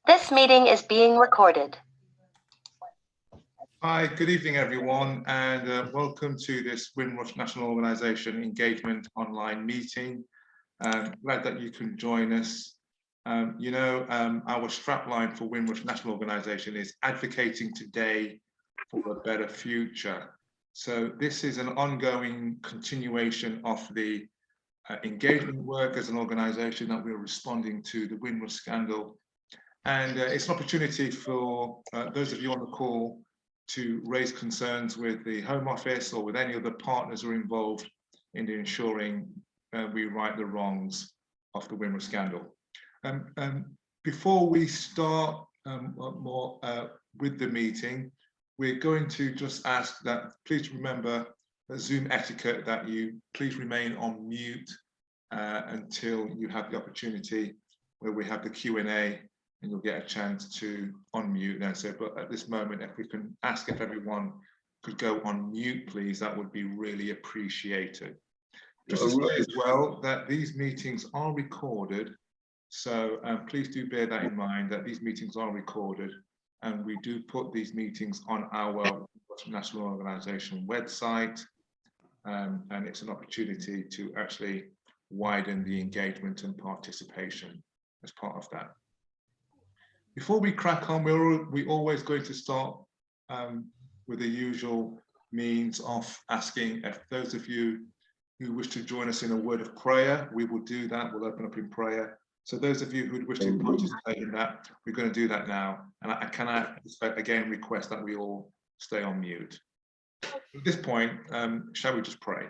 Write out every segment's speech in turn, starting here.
This meeting is being recorded. Hi, good evening, everyone, and welcome to this Windrush National Organisation Engagement Online meeting. Glad that you can join us. Our strapline for Windrush National Organisation is advocating today for a better future. So this is an ongoing continuation of the engagement work as an organisation that we're responding to the Windrush scandal. And it's an opportunity for those of you on the call to raise concerns with the Home Office or with any other partners who are involved in ensuring we right the wrongs of the Windrush scandal. Before we start more with the meeting, we're going to just ask that please remember the Zoom etiquette, that you please remain on mute until you have the opportunity where we have the Q&A, and you'll get a chance to unmute then. So, but at this moment, if we can ask if everyone could go on mute, please, that would be really appreciated. Just to say as well that these meetings are recorded, so please do bear that in mind, that these meetings are recorded, and we do put these meetings on our National Organisation website, and it's an opportunity to actually widen the engagement and participation as part of that. Before we crack on, we're always going to start with the usual means of asking if those of you who wish to join us in a word of prayer, we will do that. We'll open up in prayer. So those of you who wish to participate in that, we're going to do that now. And I can again request that we all stay on mute. At this point, shall we just pray?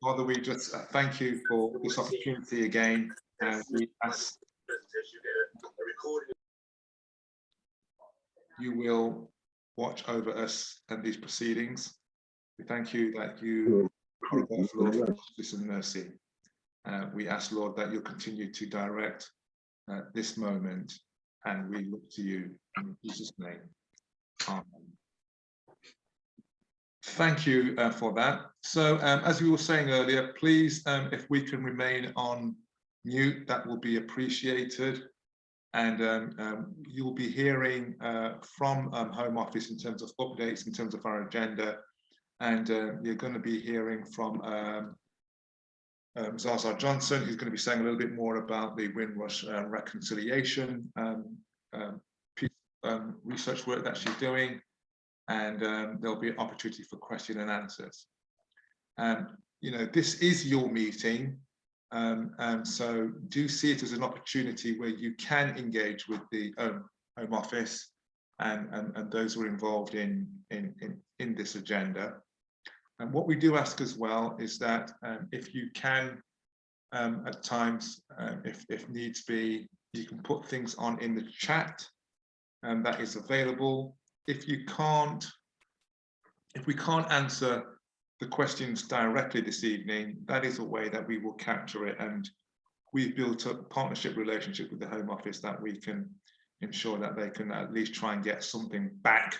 Father, we just thank you for this opportunity again, and we ask you will watch over us and these proceedings. We thank you that you are God full of justice and mercy. We ask, Lord, that you'll continue to direct this moment, and we look to you in Jesus' name. Amen. Thank you for that. So as we were saying earlier, please, if we can remain on mute, that will be appreciated. And you'll be hearing from Home Office in terms of updates, in terms of our agenda. And you're going to be hearing from Zaza Johnson, who's going to be saying a little bit more about the Windrush reconciliation research work that she's doing. And there'll be an opportunity for question and answers. This is your meeting. So do see it as an opportunity where you can engage with the Home Office and those who are involved in this agenda. And what we do ask as well is that if you can, at times, if needs be, you can put things on in the chat, and that is available. If we can't answer the questions directly this evening, that is a way that we will capture it, and we've built a partnership relationship with the Home Office that we can ensure that they can at least try and get something back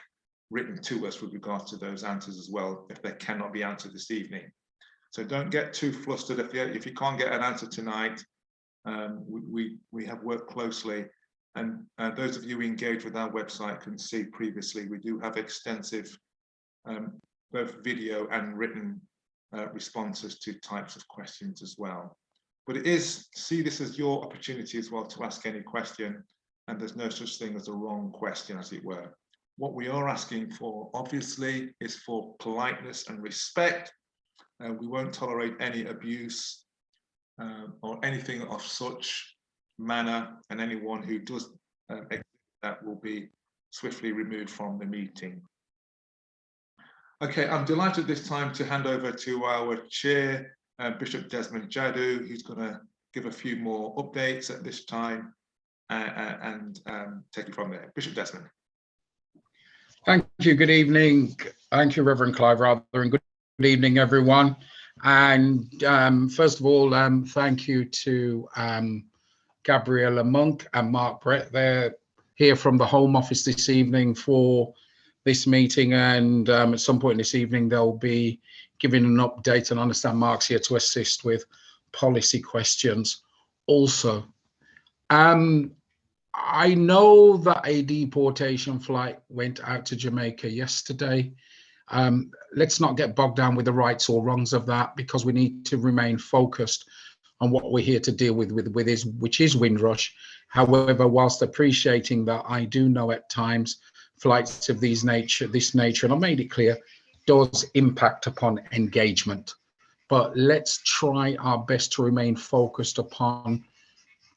written to us with regards to those answers as well, if they cannot be answered this evening. So don't get too flustered if you can't get an answer tonight. We have worked closely, and those of you who engage with our website can see previously we do have extensive both video and written responses to types of questions as well. But see this as your opportunity as well to ask any question, and there's no such thing as a wrong question, as it were. What we are asking for, obviously, is for politeness and respect. We won't tolerate any abuse or anything of such manner, and anyone who does that will be swiftly removed from the meeting. Okay, I'm delighted this time to hand over to our chair, Bishop Desmond Jadu, who's going to give a few more updates at this time and take it from there. Bishop Desmond. Thank you. Good evening. Thank you, Reverend Clive, and good evening, everyone. And first of all, thank you to Gabriella Monk and Mark Brett. They're here from the Home Office this evening for this meeting, and at some point this evening they'll be giving an update, and I understand Mark's here to assist with policy questions also. I know that a deportation flight went out to Jamaica yesterday. Let's not get bogged down with the rights or wrongs of that, because we need to remain focused on what we're here to deal with which is Windrush. However, whilst appreciating that, I do know at times flights of this nature, and I made it clear, does impact upon engagement. But let's try our best to remain focused upon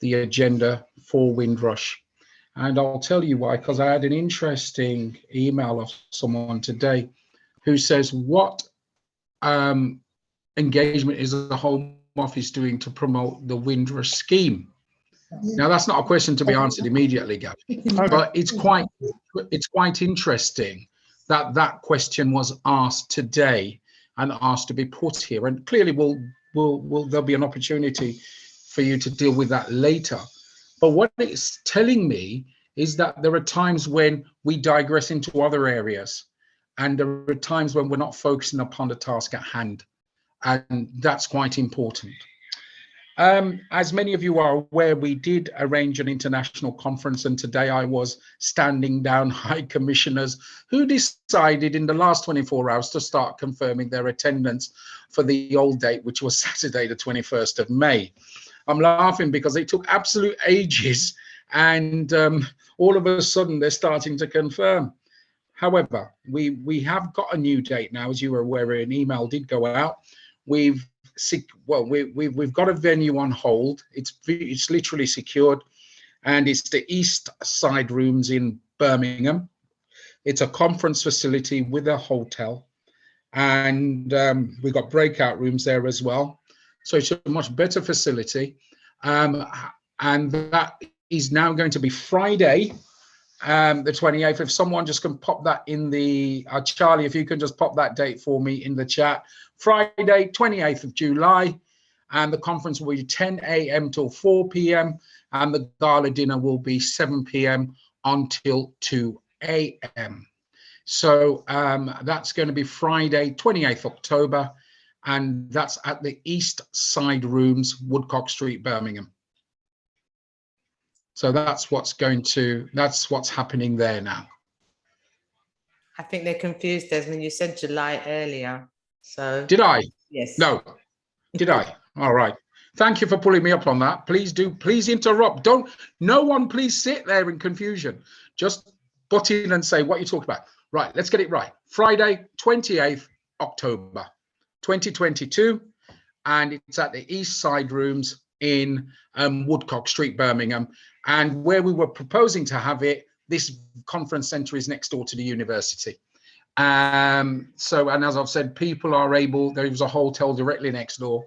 the agenda for Windrush. And I'll tell you why, because I had an interesting email of someone today who says, what engagement is the Home Office doing to promote the Windrush scheme? Now, that's not a question to be answered immediately, Gary, but it's quite interesting that that question was asked today and asked to be put here. And clearly, there'll be an opportunity for you to deal with that later. But what it's telling me is that there are times when we digress into other areas, and there are times when we're not focusing upon the task at hand, and that's quite important. As many of you are aware, we did arrange an international conference, and today I was standing down high commissioners who decided in the last 24 hours to start confirming their attendance for the old date, which was Saturday, the 21st of May. I'm laughing because it took absolute ages, and all of a sudden they're starting to confirm. However, we have got a new date now, as you were aware. An email did go out. We've got a venue on hold. It's literally secured, and it's the East Side Rooms in Birmingham. It's a conference facility with a hotel, and we've got breakout rooms there as well. So it's a much better facility, and that is now going to be Friday, the 28th. If someone just can pop that in the Charlie, if you can just pop that date for me in the chat. Friday, 28th of July, and the conference will be 10 a.m. till 4 p.m. and the gala dinner will be 7 p.m. until 2 a.m. So that's going to be Friday, 28th October, and that's at the East Side Rooms, Woodcock Street, Birmingham. So that's what's happening there now. I think they're confused, Desmond. You said July earlier. So did I? Yes. No. Did I? All right. Thank you for pulling me up on that. Please interrupt. No one please sit there in confusion. Just butt in and say what you're talking about. Right, let's get it right. Friday, 28th October, 2022. And it's at the East Side Rooms in Woodcock Street, Birmingham. And where we were proposing to have it, this conference centre is next door to the university. And as I've said, people are able, there's a hotel directly next door,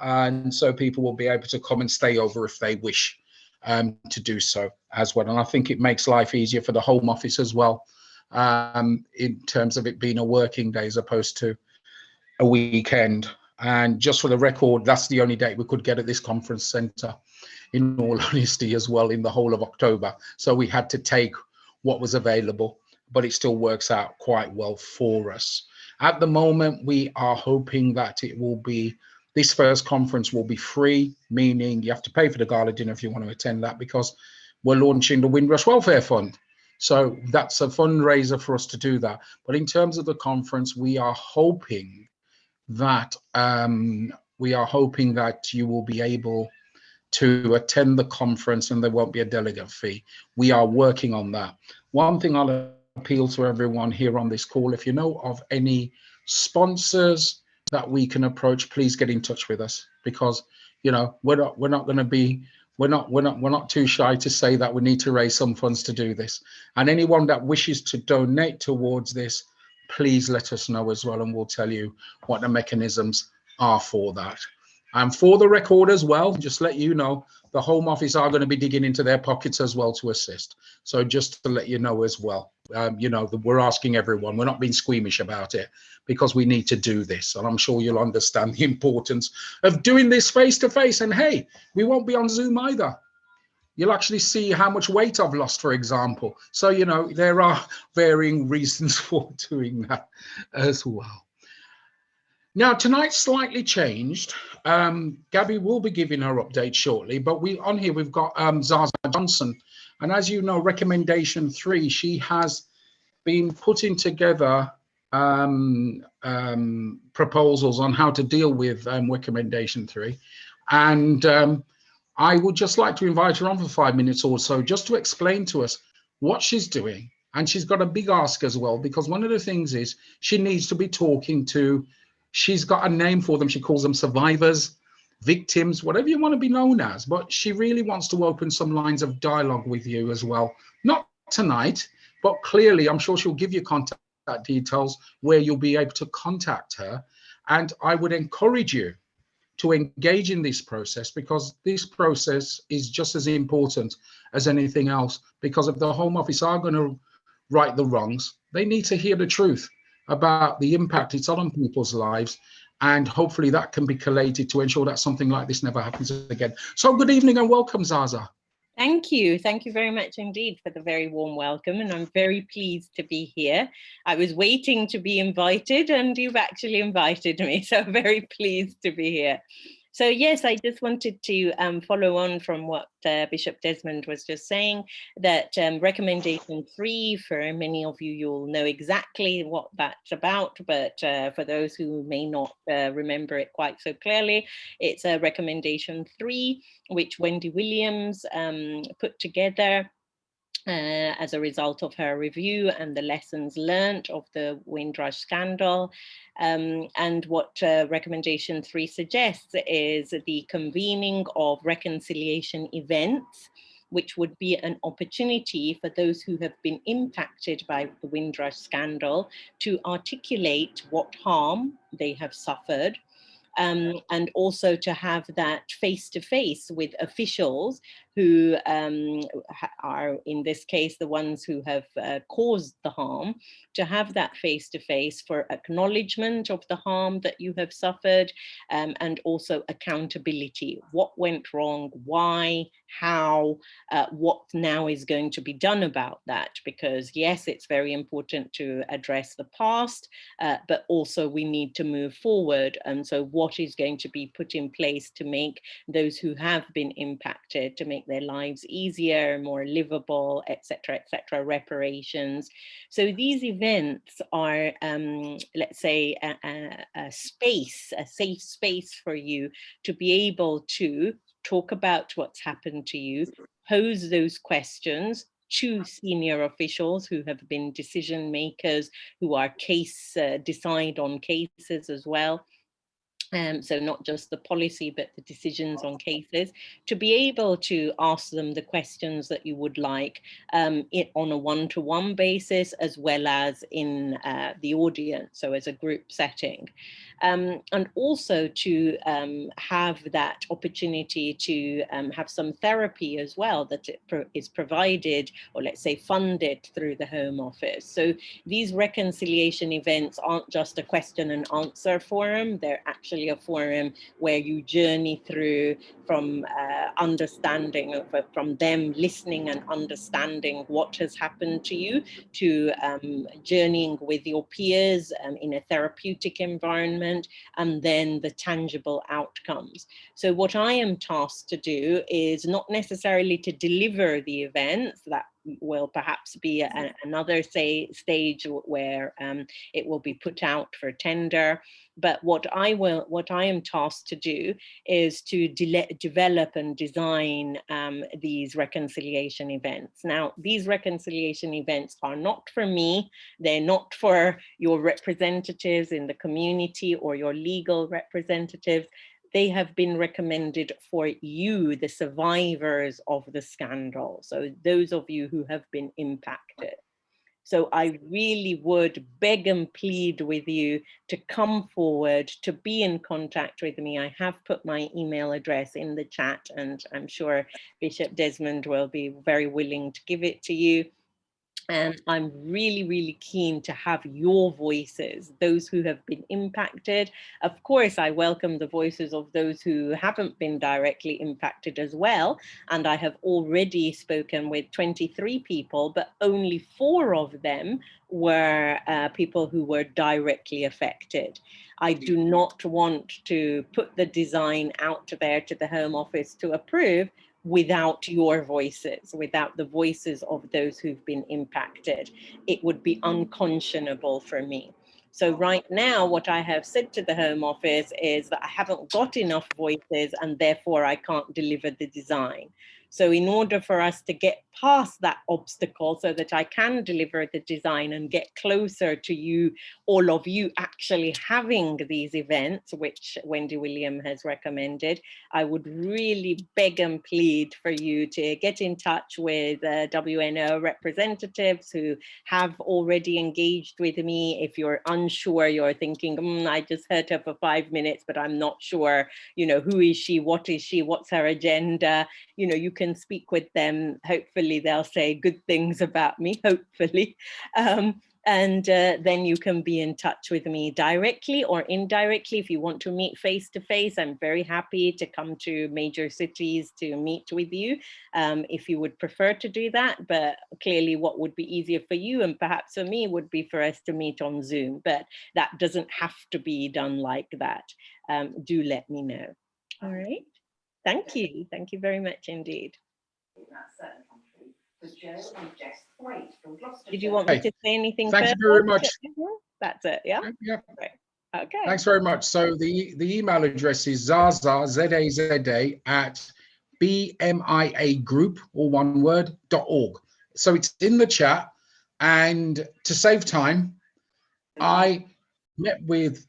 and so people will be able to come and stay over if they wish to do so as well. And I think it makes life easier for the Home Office as well, in terms of it being a working day as opposed to a weekend. And just for the record, that's the only date we could get at this conference centre, in all honesty, as well, in the whole of October. So we had to take what was available, but it still works out quite well for us. At the moment, we are hoping that this first conference will be free, meaning you have to pay for the gala dinner if you want to attend that, because we're launching the Windrush Welfare Fund. So that's a fundraiser for us to do that. But in terms of the conference, we are hoping that you will be able to attend the conference and there won't be a delegate fee. We are working on that. One thing I'll appeal to everyone here on this call, if you know of any sponsors that we can approach, please get in touch with us, because we're not too shy to say that we need to raise some funds to do this. And anyone that wishes to donate towards this, please let us know as well, and we'll tell you what the mechanisms are for that. And for the record as well, just let you know, the Home Office are going to be digging into their pockets as well to assist. So just to let you know as well, we're asking everyone, we're not being squeamish about it, because we need to do this. And I'm sure you'll understand the importance of doing this face to face. And hey, we won't be on Zoom either. You'll actually see how much weight I've lost, for example. So, there are varying reasons for doing that as well. Now, tonight's slightly changed. Gabby will be giving her update shortly, but on here we've got Zaza Johnson. And as you know, recommendation 3, she has been putting together proposals on how to deal with recommendation 3. And I would just like to invite her on for 5 minutes or so, just to explain to us what she's doing. And she's got a big ask as well, because one of the things is she needs to be talking to, she's got a name for them. She calls them survivors, victims, whatever you want to be known as. But she really wants to open some lines of dialogue with you as well. Not tonight, but clearly I'm sure she'll give you contact details where you'll be able to contact her. And I would encourage you to engage in this process, because this process is just as important as anything else. Because if the Home Office are going to right the wrongs, they need to hear the truth about the impact it's on people's lives, and hopefully that can be collated to ensure that something like this never happens again. So good evening and welcome, Zaza. Thank you. Thank you very much indeed for the very warm welcome, and I'm very pleased to be here. I was waiting to be invited and you've actually invited me, so I'm very pleased to be here. So yes, I just wanted to follow on from what Bishop Desmond was just saying, that recommendation 3, for many of you, you'll know exactly what that's about, but for those who may not remember it quite so clearly, it's a recommendation 3, which Wendy Williams put together as a result of her review and the lessons learned of the Windrush scandal. And what recommendation 3 suggests is the convening of reconciliation events, which would be an opportunity for those who have been impacted by the Windrush scandal to articulate what harm they have suffered, and also to have that face-to-face with officials who are, in this case, the ones who have caused the harm, to have that face-to-face for acknowledgement of the harm that you have suffered, and also accountability. What went wrong? Why? How? What now is going to be done about that? Because yes, it's very important to address the past, but also we need to move forward. And so what is going to be put in place to make those who have been impacted, to make their lives easier, more livable, etc., reparations. So these events are, let's say, a space, a safe space for you to be able to talk about what's happened to you, pose those questions to senior officials who have been decision makers, who are decide on cases as well. So not just the policy, but the decisions on cases, to be able to ask them the questions that you would like on a one-to-one basis, as well as in the audience, so as a group setting. And also to have that opportunity to have some therapy as well, that is provided, or let's say funded, through the Home Office. So these reconciliation events aren't just a question and answer forum, they're actually a forum where you journey through from understanding, from them listening and understanding what has happened to you, to journeying with your peers in a therapeutic environment, and then the tangible outcomes. So what I am tasked to do is not necessarily to deliver the events. That will perhaps be another stage where it will be put out for tender. But what I am tasked to do is to develop and design these reconciliation events. Now, these reconciliation events are not for me. They're not for your representatives in the community or your legal representatives. They have been recommended for you, the survivors of the scandal. So those of you who have been impacted. So I really would beg and plead with you to come forward, to be in contact with me. I have put my email address in the chat, and I'm sure Bishop Desmond will be very willing to give it to you. And I'm really, really keen to have your voices, those who have been impacted. Of course, I welcome the voices of those who haven't been directly impacted as well. And I have already spoken with 23 people, but only 4 of them were people who were directly affected. I do not want to put the design out there to the Home Office to approve without your voices, without the voices of those who've been impacted. It would be unconscionable for me. So right now, what I have said to the Home Office is that I haven't got enough voices and therefore I can't deliver the design. So in order for us to get past that obstacle so that I can deliver the design and get closer to you, all of you actually having these events, which Wendy William has recommended, I would really beg and plead for you to get in touch with WNO representatives who have already engaged with me. If you're unsure, you're thinking, I just heard her for 5 minutes, but I'm not sure, who is she, what's her agenda? You can speak with them. Hopefully they'll say good things about me, hopefully. And then you can be in touch with me directly or indirectly. If you want to meet face to face, I'm very happy to come to major cities to meet with you if you would prefer to do that. But clearly what would be easier for you and perhaps for me would be for us to meet on Zoom, but that doesn't have to be done like that. Do let me know. All right. Thank you. Thank you very much indeed. Did you want me to say anything Thank further? you very much. That's it, yeah? Yeah. Right. Okay. Thanks very much. So the email address is zaza, Z-A-Z-A, at bmiagroup, all one word, .org. So it's in the chat. And to save time, I met with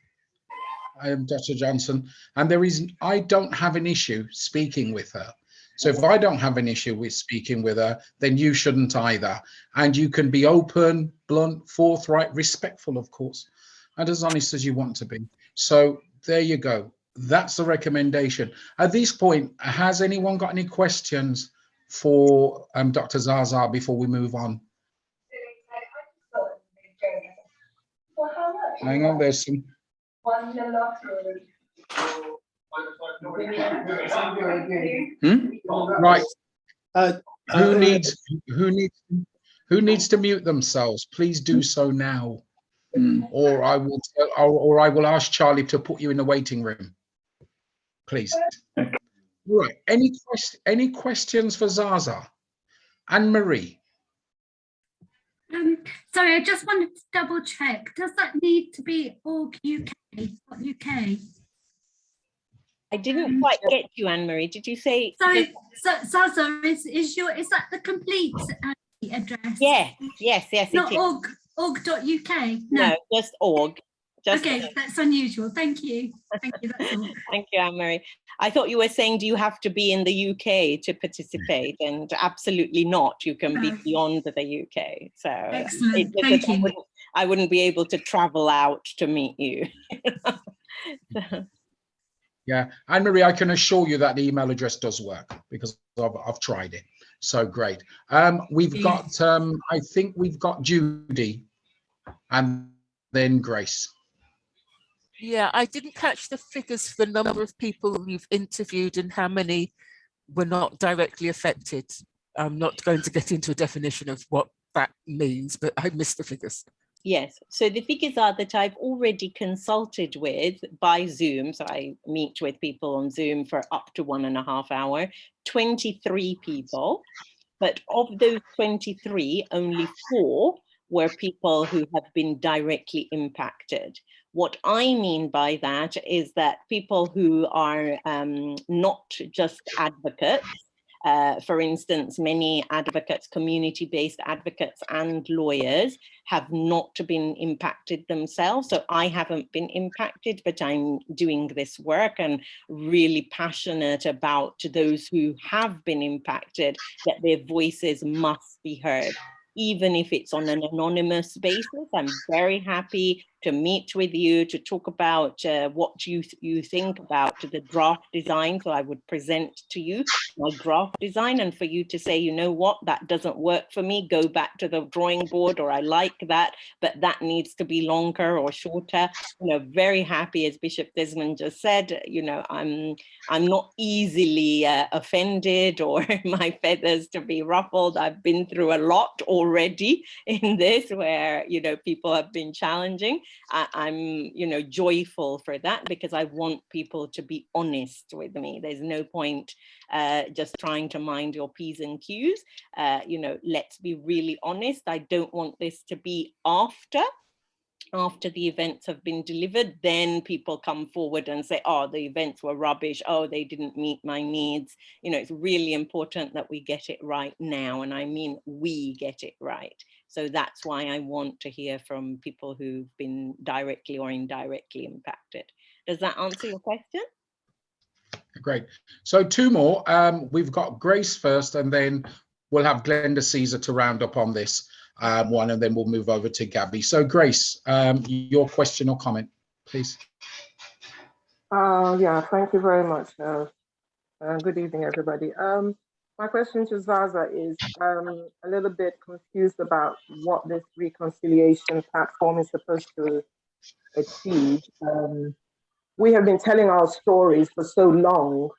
Dr. Johnson, and I don't have an issue speaking with her. So if I don't have an issue with speaking with her, then you shouldn't either. And you can be open, blunt, forthright, respectful, of course, and as honest as you want to be. So there you go. That's the recommendation. At this point, has anyone got any questions for Dr. Zaza before we move on? Hang on, there's some. Right. Who needs to mute themselves? Please do so now, or I will ask Charlie to put you in the waiting room. Please. Right. Any questions for Zaza? Anne-Marie. Sorry, I just wanted to double check. Does that need to be org UK? I didn't quite get you, Anne-Marie. Did you say? Sorry, Zaza, is that the complete address? Yes, Not it is. org.uk? No, just org. Okay, that's unusual. Thank you. Thank you. That's all. Thank you, Anne-Marie. I thought you were saying, do you have to be in the UK to participate? And absolutely not. You can be beyond the UK. So excellent. Thank you. I wouldn't be able to travel out to meet you. So. Yeah, Anne-Marie, I can assure you that the email address does work because I've tried it. So great. We've got, I think we've got Judy and then Grace. Yeah, I didn't catch the figures for the number of people you've interviewed and how many were not directly affected. I'm not going to get into a definition of what that means, but I missed the figures. Yes, so the figures are that I've already consulted with by Zoom. So I meet with people on Zoom for up to 1.5 hours, 23 people. But of those 23, only 4 were people who have been directly impacted. What I mean by that is that people who are not just advocates, for instance, many advocates, community-based advocates and lawyers have not been impacted themselves. So I haven't been impacted, but I'm doing this work and really passionate about those who have been impacted, that their voices must be heard. even if it's on an anonymous basis. I'm very happy to meet with you, to talk about what you think about the draft design. So I would present to you my draft design, and for you to say, you know what, that doesn't work for me, go back to the drawing board, or I like that, but that needs to be longer or shorter. You know, very happy, as Bishop Desmond just said, you know, I'm not easily offended or my feathers to be ruffled. I've been through a lot already in this, where, you know, people have been challenging. I'm, you know, joyful for that, because I want people to be honest with me. There's no point just trying to mind your P's and Q's. You know, let's be really honest. I don't want this to be after the events have been delivered, then people come forward and say, oh, the events were rubbish, oh, they didn't meet my needs. You know, it's really important that we get it right now, and I mean we get it right. So that's why I want to hear from people who've been directly or indirectly impacted. Does that answer your question? Great. So two more. We've got Grace first, and then we'll have Glenda Caesar to round up on this one, and then we'll move over to Gabby. So Grace, your question or comment, please. Yeah, thank you very much. Good evening, everybody. My question to Zaza is, a little bit confused about what this reconciliation platform is supposed to achieve. We have been telling our stories for so long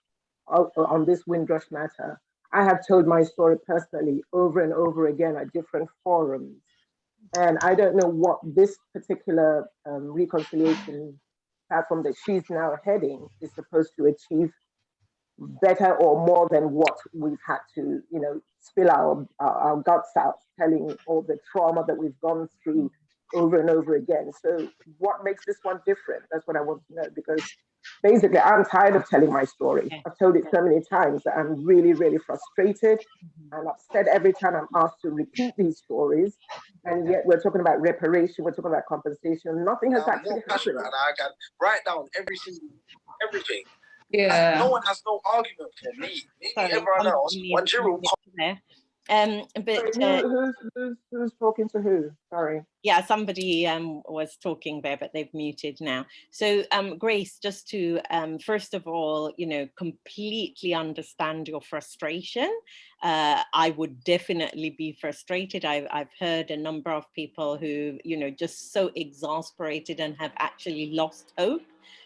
on this Windrush matter. I have told my story personally over and over again at different forums. And I don't know what this particular reconciliation platform that she's now heading is supposed to achieve better or more than what we've had to, you know, spill our guts out, telling all the trauma that we've gone through over and over again. So what makes this one different? That's what I want to know, because basically I'm tired of telling my story. I've told it so many times that I'm really, really frustrated and upset every time I'm asked to repeat these stories. And yet we're talking about reparation, we're talking about compensation. Nothing has actually happened. And I got write down everything. Yeah. No one has no argument for me. Everyone else, what Who's talking to who? Sorry. Yeah, somebody was talking there, but they've muted now. So Grace, just to first of all, you know, completely understand your frustration. I would definitely be frustrated. I've heard a number of people who, you know, just so exasperated and have actually lost hope.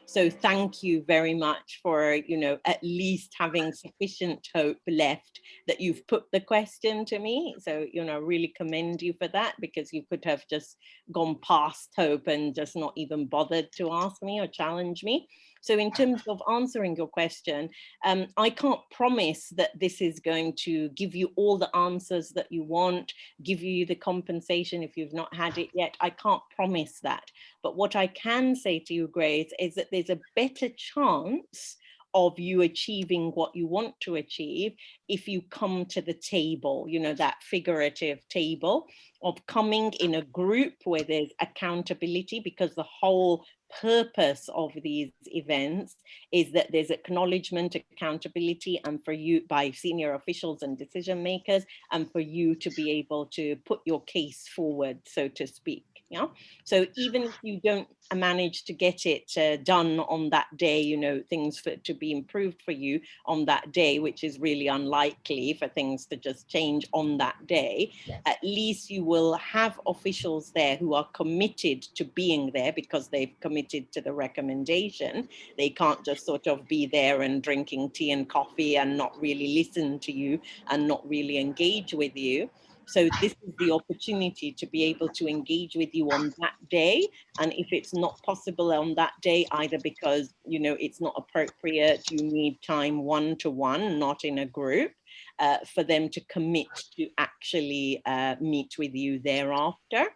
So thank you very much for, you know, at least having sufficient hope left that you've put the question to me. So, you know, really commend you for that, because you could have just gone past hope and just not even bothered to ask me or challenge me. So in terms of answering your question, I can't promise that this is going to give you all the answers that you want, give you the compensation if you've not had it yet. I can't promise that. But what I can say to you, Grace, is that there's a better chance of you achieving what you want to achieve if you come to the table, you know, that figurative table of coming in a group where there's accountability, because the whole purpose of these events is that there's acknowledgement, accountability, and for you by senior officials and decision makers, and for you to be able to put your case forward, so to speak. Yeah. So even if you don't manage to get it done on that day, you know, things to be improved for you on that day, which is really unlikely for things to just change on that day, yes, at least you will have officials there who are committed to being there because they've committed to the recommendation. They can't just sort of be there and drinking tea and coffee and not really listen to you and not really engage with you. So this is the opportunity to be able to engage with you on that day. And if it's not possible on that day, either because, you know, it's not appropriate, you need time one-to-one, not in a group, for them to commit to actually meet with you thereafter.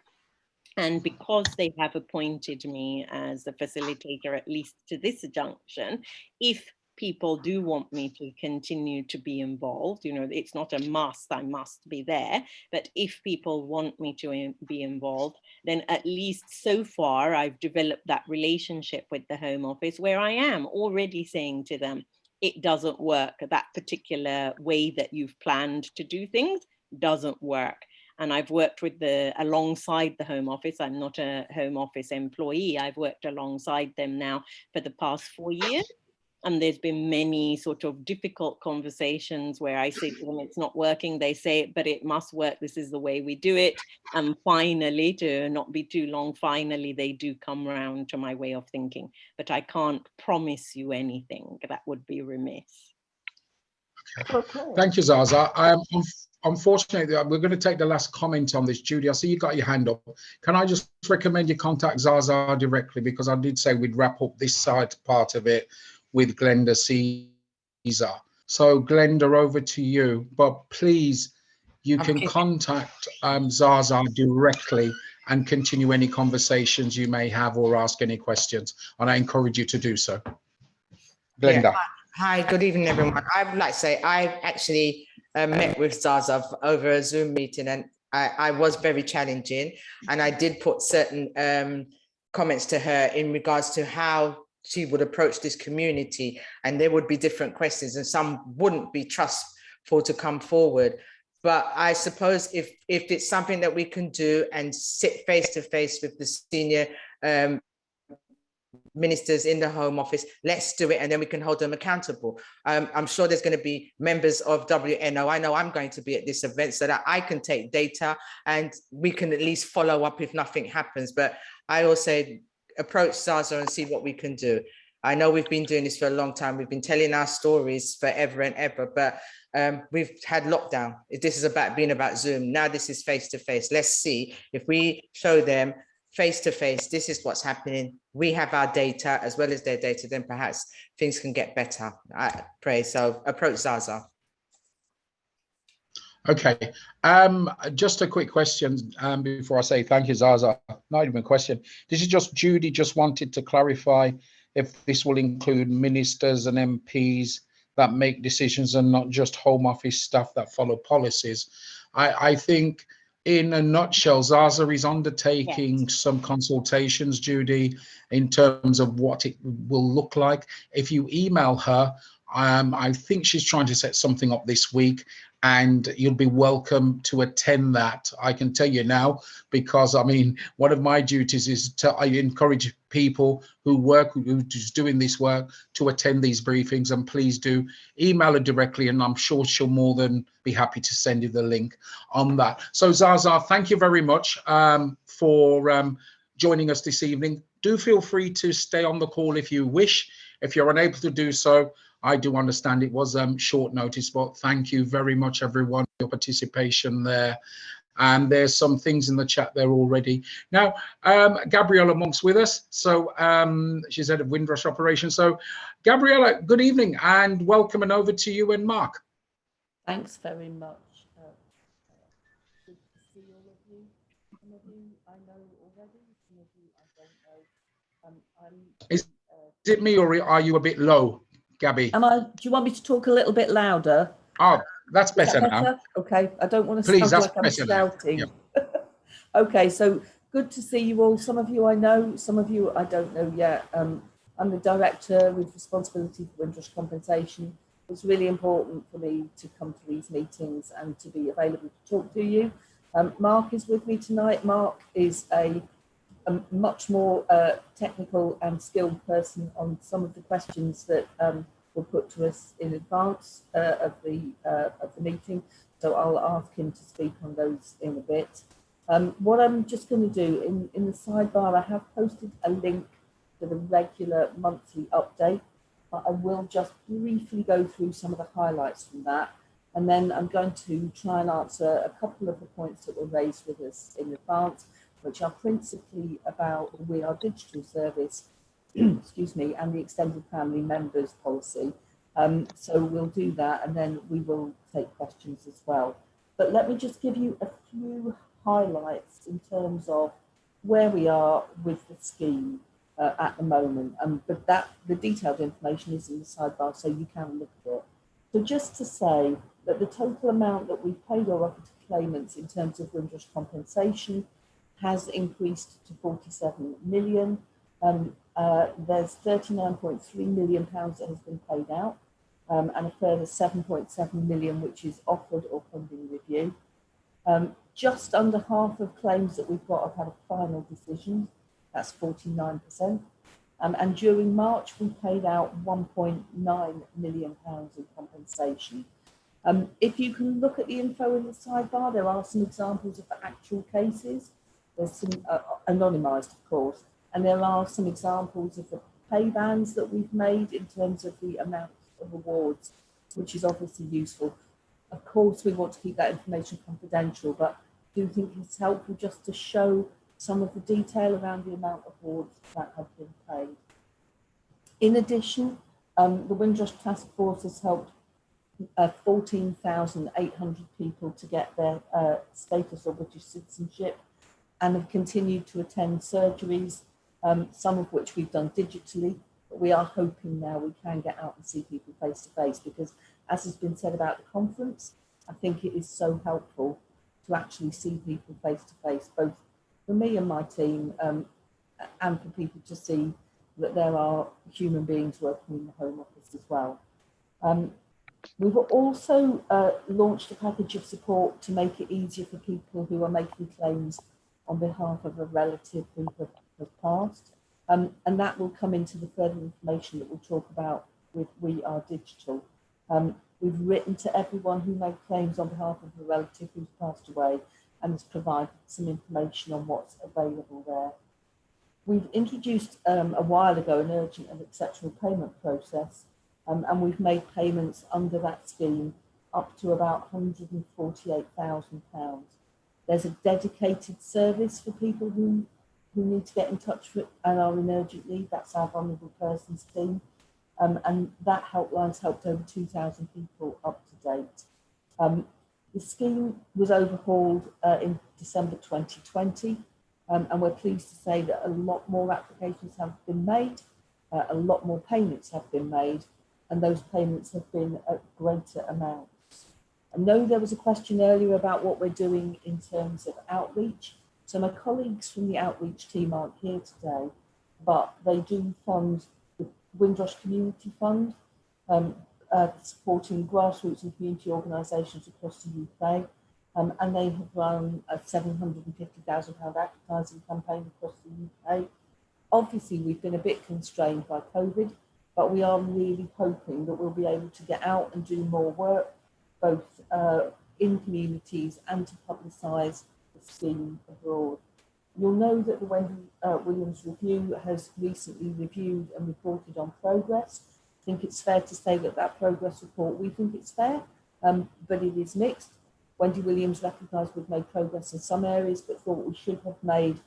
And because they have appointed me as the facilitator, at least to this junction, if people do want me to continue to be involved, you know, it's not a must, I must be there, but if people want me to be involved, then at least so far I've developed that relationship with the Home Office where I am already saying to them, it doesn't work, that particular way that you've planned to do things doesn't work. And I've worked with alongside the Home Office. I'm not a Home Office employee. I've worked alongside them now for the past 4 years. And there's been many sort of difficult conversations where I say to them, it's not working. They say, but it must work. This is the way we do it. And finally, to not be too long, finally, they do come around to my way of thinking. But I can't promise you anything. That would be remiss. Okay. Thank you, Zaza. Unfortunately, we're going to take the last comment on this. Judy, I see you got your hand up. Can I just recommend you contact Zaza directly, because I did say we'd wrap up this side part of it with Glenda Caesar. So Glenda, over to you, but please, you can contact Zaza directly and continue any conversations you may have or ask any questions. And I encourage you to do so. Glenda. Yeah. Hi, good evening, everyone. I would like to say I actually met with Zaza over a Zoom meeting, and I was very challenging, and I did put certain comments to her in regards to how she would approach this community, and there would be different questions, and some wouldn't be trustful to come forward. But I suppose if it's something that we can do and sit face to face with the senior ministers in the Home Office, let's do it, and then we can hold them accountable. I'm sure there's going to be members of WNO. I know I'm going to be at this event so that I can take data and we can at least follow up if nothing happens. But I also approach Zaza and see what we can do. I know we've been doing this for a long time. We've been telling our stories forever and ever, but we've had lockdown. This is being about Zoom. Now this is face to face. Let's see if we show them face to face, this is what's happening. We have our data as well as their data, then perhaps things can get better. I pray. So approach Zaza. Okay, just a quick question before I say thank you, Zaza. Not even a question. This is just Judy just wanted to clarify if this will include ministers and MPs that make decisions and not just Home Office staff that follow policies. I think in a nutshell, Zaza is undertaking some consultations, Judy, in terms of what it will look like. If you email her, I think she's trying to set something up this week, and you'll be welcome to attend that. I can tell you now, because I mean, one of my duties is I encourage people who's doing this work to attend these briefings, and please do email her directly, and I'm sure she'll more than be happy to send you the link on that. So Zaza, thank you very much for joining us this evening. Do feel free to stay on the call if you wish. If you're unable to do so, I do understand it was short notice, but thank you very much, everyone, for your participation there. And there's some things in the chat there already. Now, Gabriella Monk's with us. So she's head of Windrush operations. So Gabriella, good evening and welcome, and over to you and Mark. Thanks very much. Good to see all of you. Some of you I know already, some of you I don't know. Is it me or are you a bit low, Gabby? Do you want me to talk a little bit louder? Oh, that's better, now. Okay, I don't want to Please, sound like I'm better shouting. Yep. Okay, so good to see you all. Some of you I know, some of you I don't know yet. I'm the director with responsibility for Windrush compensation. It's really important for me to come to these meetings and to be available to talk to you. Mark is with me tonight. Mark is a much more technical and skilled person on some of the questions that were put to us in advance of the meeting. So I'll ask him to speak on those in a bit. What I'm just going to do in the sidebar, I have posted a link to the regular monthly update, but I will just briefly go through some of the highlights from that. And then I'm going to try and answer a couple of the points that were raised with us in advance, which are principally about the We Are Digital service, excuse me, and the extended family members policy. So we'll do that, and then we will take questions as well. But let me just give you a few highlights in terms of where we are with the scheme at the moment. But the detailed information is in the sidebar, so you can look at it. So just to say that the total amount that we've paid or offered to claimants in terms of Windrush compensation has increased to 47 million. There's 39.3 million pounds that has been paid out, and a further 7.7 million which is offered or pending review. Just under half of claims that we've got have had a final decision. That's 49%. And during March, we paid out £1.9 million in compensation. If you can look at the info in the sidebar, there are some examples of actual cases. There's some anonymised, of course, and there are some examples of the pay bands that we've made in terms of the amount of awards, which is obviously useful. Of course, we want to keep that information confidential, but I do think it's helpful just to show some of the detail around the amount of awards that have been paid. In addition, the Windrush Task Force has helped 14,800 people to get their status of British citizenship and have continued to attend surgeries, some of which we've done digitally, but we are hoping now we can get out and see people face to face, because as has been said about the conference, I think it is so helpful to actually see people face to face, both for me and my team, and for people to see that there are human beings working in the Home Office as well. We've also launched a package of support to make it easier for people who are making claims on behalf of a relative who has passed. And that will come into the further information that we'll talk about with We Are Digital. We've written to everyone who made claims on behalf of a relative who's passed away and has provided some information on what's available there. We've introduced a while ago an urgent and exceptional payment process, and we've made payments under that scheme up to about £148,000. There's a dedicated service for people who need to get in touch with and are in urgent need. That's our vulnerable persons team. And that helpline's helped over 2,000 people up to date. The scheme was overhauled in December 2020, and we're pleased to say that a lot more applications have been made, a lot more payments have been made, and those payments have been at greater amounts. I know there was a question earlier about what we're doing in terms of outreach. So my colleagues from the outreach team aren't here today, but they do fund the Windrush Community Fund, supporting grassroots and community organisations across the UK. And they have run a £750,000 advertising campaign across the UK. Obviously, we've been a bit constrained by COVID, but we are really hoping that we'll be able to get out and do more work, both in communities and to publicise the scheme abroad. You'll know that the Wendy Williams Review has recently reviewed and reported on progress. I think it's fair to say that that progress report, we think it's fair, but it is mixed. Wendy Williams recognised we've made progress in some areas, but thought we should have made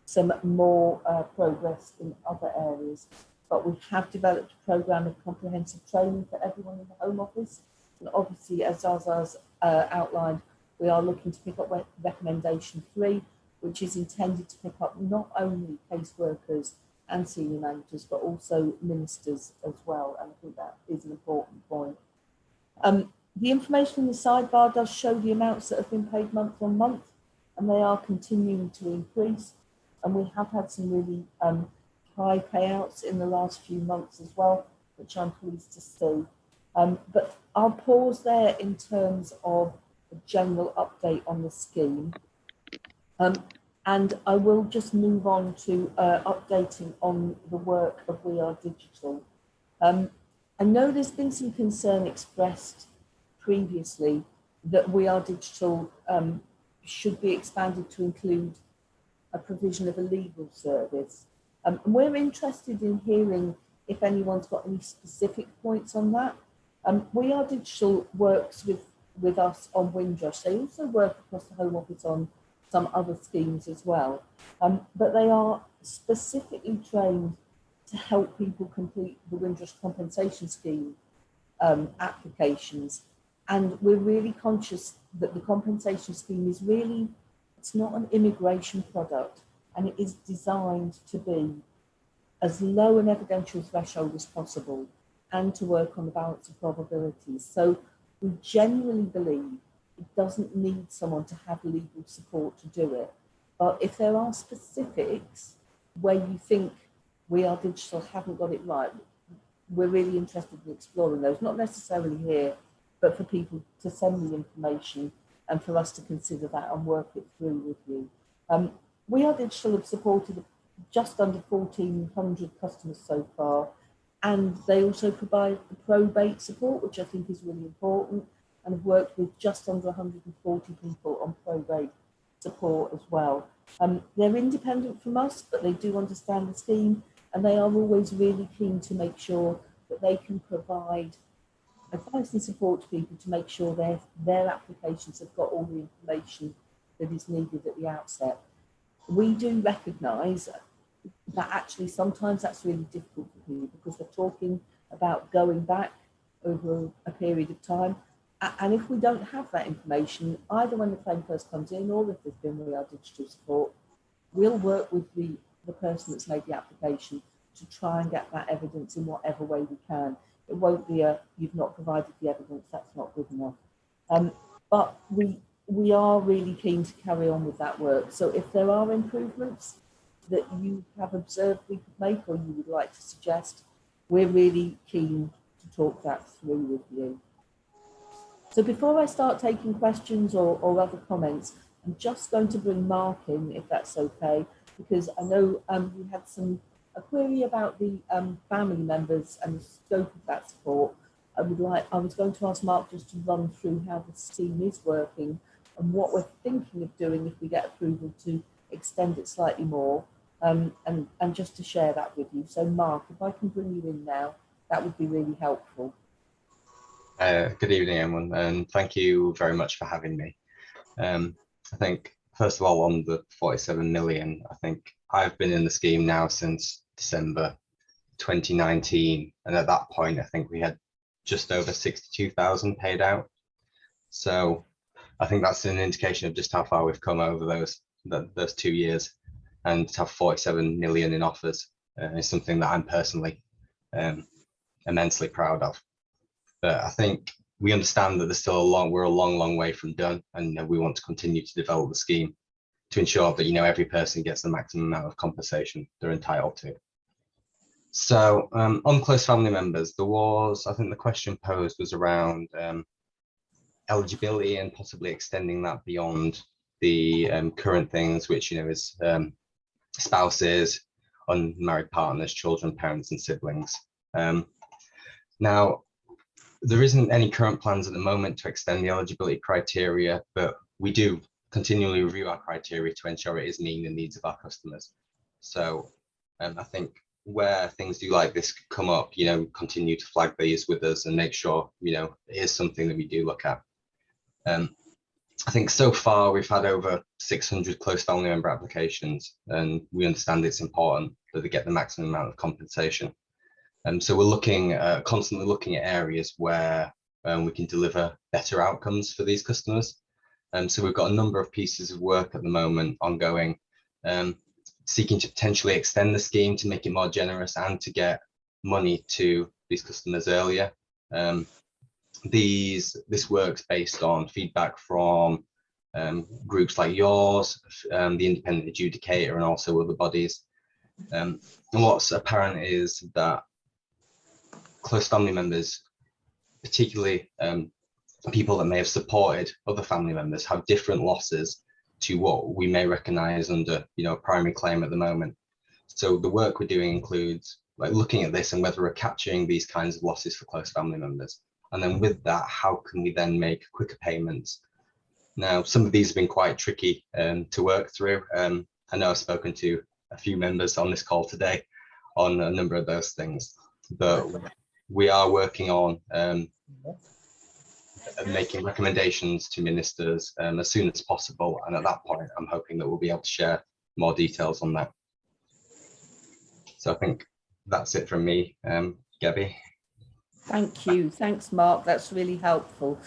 some more progress in other areas. But we have developed a programme of comprehensive training for everyone in the Home Office. And obviously, as Zaza's outlined, we are looking to pick up recommendation 3, which is intended to pick up not only caseworkers and senior managers, but also ministers as well. And I think that is an important point. The information in the sidebar does show the amounts that have been paid month on month, and they are continuing to increase. And we have had some really high payouts in the last few months as well, which I'm pleased to see. But I'll pause there in terms of a general update on the scheme. And I will just move on to updating on the work of We Are Digital. I know there's been some concern expressed previously that We Are Digital should be expanded to include a provision of a legal service. And we're interested in hearing if anyone's got any specific points on that. We Are Digital works with us on Windrush. They also work across the Home Office on some other schemes as well. But they are specifically trained to help people complete the Windrush Compensation Scheme applications. And we're really conscious that the compensation scheme is really, it's not an immigration product, and it is designed to be as low an evidential threshold as possible and to work on the balance of probabilities. So we genuinely believe it doesn't need someone to have legal support to do it. But if there are specifics where you think We Are Digital haven't got it right, we're really interested in exploring those, not necessarily here, but for people to send the information and for us to consider that and work it through with you. We are digital have supported just under 1,400 customers so far, and they also provide the probate support, which I think is really important, and have worked with just under 140 people on probate support as well. They're independent from us, but they do understand the scheme, and they are always really keen to make sure that they can provide advice and support to people to make sure their applications have got all the information that is needed at the outset. We do recognise that actually sometimes that's really difficult for people because we're talking about going back over a period of time. And if we don't have that information, either when the claim first comes in or if there's been our digital support, we'll work with the person that's made the application to try and get that evidence in whatever way we can. It won't be you've not provided the evidence, that's not good enough. But we are really keen to carry on with that work. So if there are improvements that you have observed we could make or you would like to suggest, we're really keen to talk that through with you. So before I start taking questions or other comments, I'm just going to bring Mark in, if that's okay, because I know we had a query about the family members and the scope of that support. I was going to ask Mark just to run through how the scheme is working and what we're thinking of doing if we get approval to extend it slightly more, and just to share that with you. So Mark, if I can bring you in now, that would be really helpful. Good evening, everyone, and thank you very much for having me. I think, first of all, on the 47 million, I think I've been in the scheme now since December 2019, and at that point, I think we had just over 62,000 paid out. So I think that's an indication of just how far we've come over those 2 years, and to have 47 million in offers is something that I'm personally immensely proud of. But I think we understand that there's still we're a long way from done, and we want to continue to develop the scheme to ensure that every person gets the maximum amount of compensation they're entitled to. So on close family members, I think the question posed was around eligibility and possibly extending that beyond the current things, which is spouses, unmarried partners, children, parents, and siblings. Now, there isn't any current plans at the moment to extend the eligibility criteria, but we do continually review our criteria to ensure it is meeting the needs of our customers. So I think where things do like this come up, continue to flag these with us and make sure, it is something that we do look at. I think so far we've had over 600 close family member applications, and we understand it's important that they get the maximum amount of compensation. So we're constantly looking at areas where we can deliver better outcomes for these customers. So we've got a number of pieces of work at the moment ongoing, seeking to potentially extend the scheme to make it more generous and to get money to these customers earlier. This work's based on feedback from groups like yours, the independent adjudicator, and also other bodies. And what's apparent is that close family members, particularly people that may have supported other family members, have different losses to what we may recognize under a primary claim at the moment. So the work we're doing includes looking at this and whether we're capturing these kinds of losses for close family members. And then with that, how can we then make quicker payments? Now, some of these have been quite tricky to work through. I know I've spoken to a few members on this call today on a number of those things, but we are working on making recommendations to ministers as soon as possible. And at that point, I'm hoping that we'll be able to share more details on that. So I think that's it from me, Gabby. Thank you. Thanks, Mark. That's really helpful.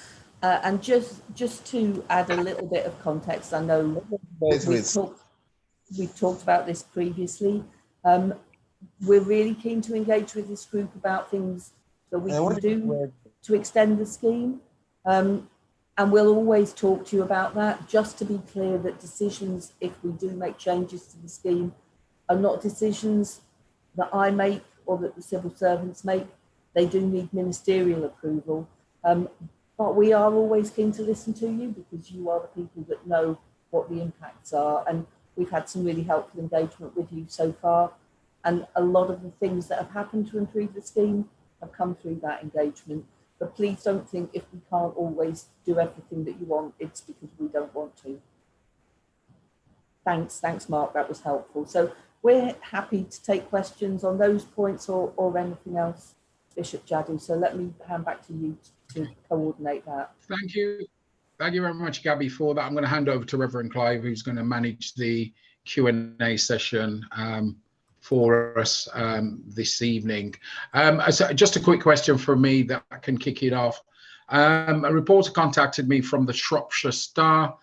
And just to add a little bit of context, I know we've talked about this previously. We're really keen to engage with this group about things that we can do to extend the scheme. And we'll always talk to you about that, just to be clear that decisions, if we do make changes to the scheme, are not decisions that I make or that the civil servants make. They do need ministerial approval. but we are always keen to listen to you because you are the people that know what the impacts are. And we've had some really helpful engagement with you so far. And a lot of the things that have happened to improve the scheme have come through that engagement. But please don't think if we can't always do everything that you want, it's because we don't want to. Thanks, Mark, that was helpful. So we're happy to take questions on those points or anything else, Bishop Jadu. So let me hand back to you to coordinate that. Thank you. Thank you very much, Gabby, for that. I'm going to hand over to Reverend Clive, who's going to manage the Q&A session for us this evening. So just a quick question from me that can kick it off. A reporter contacted me from the Shropshire Star.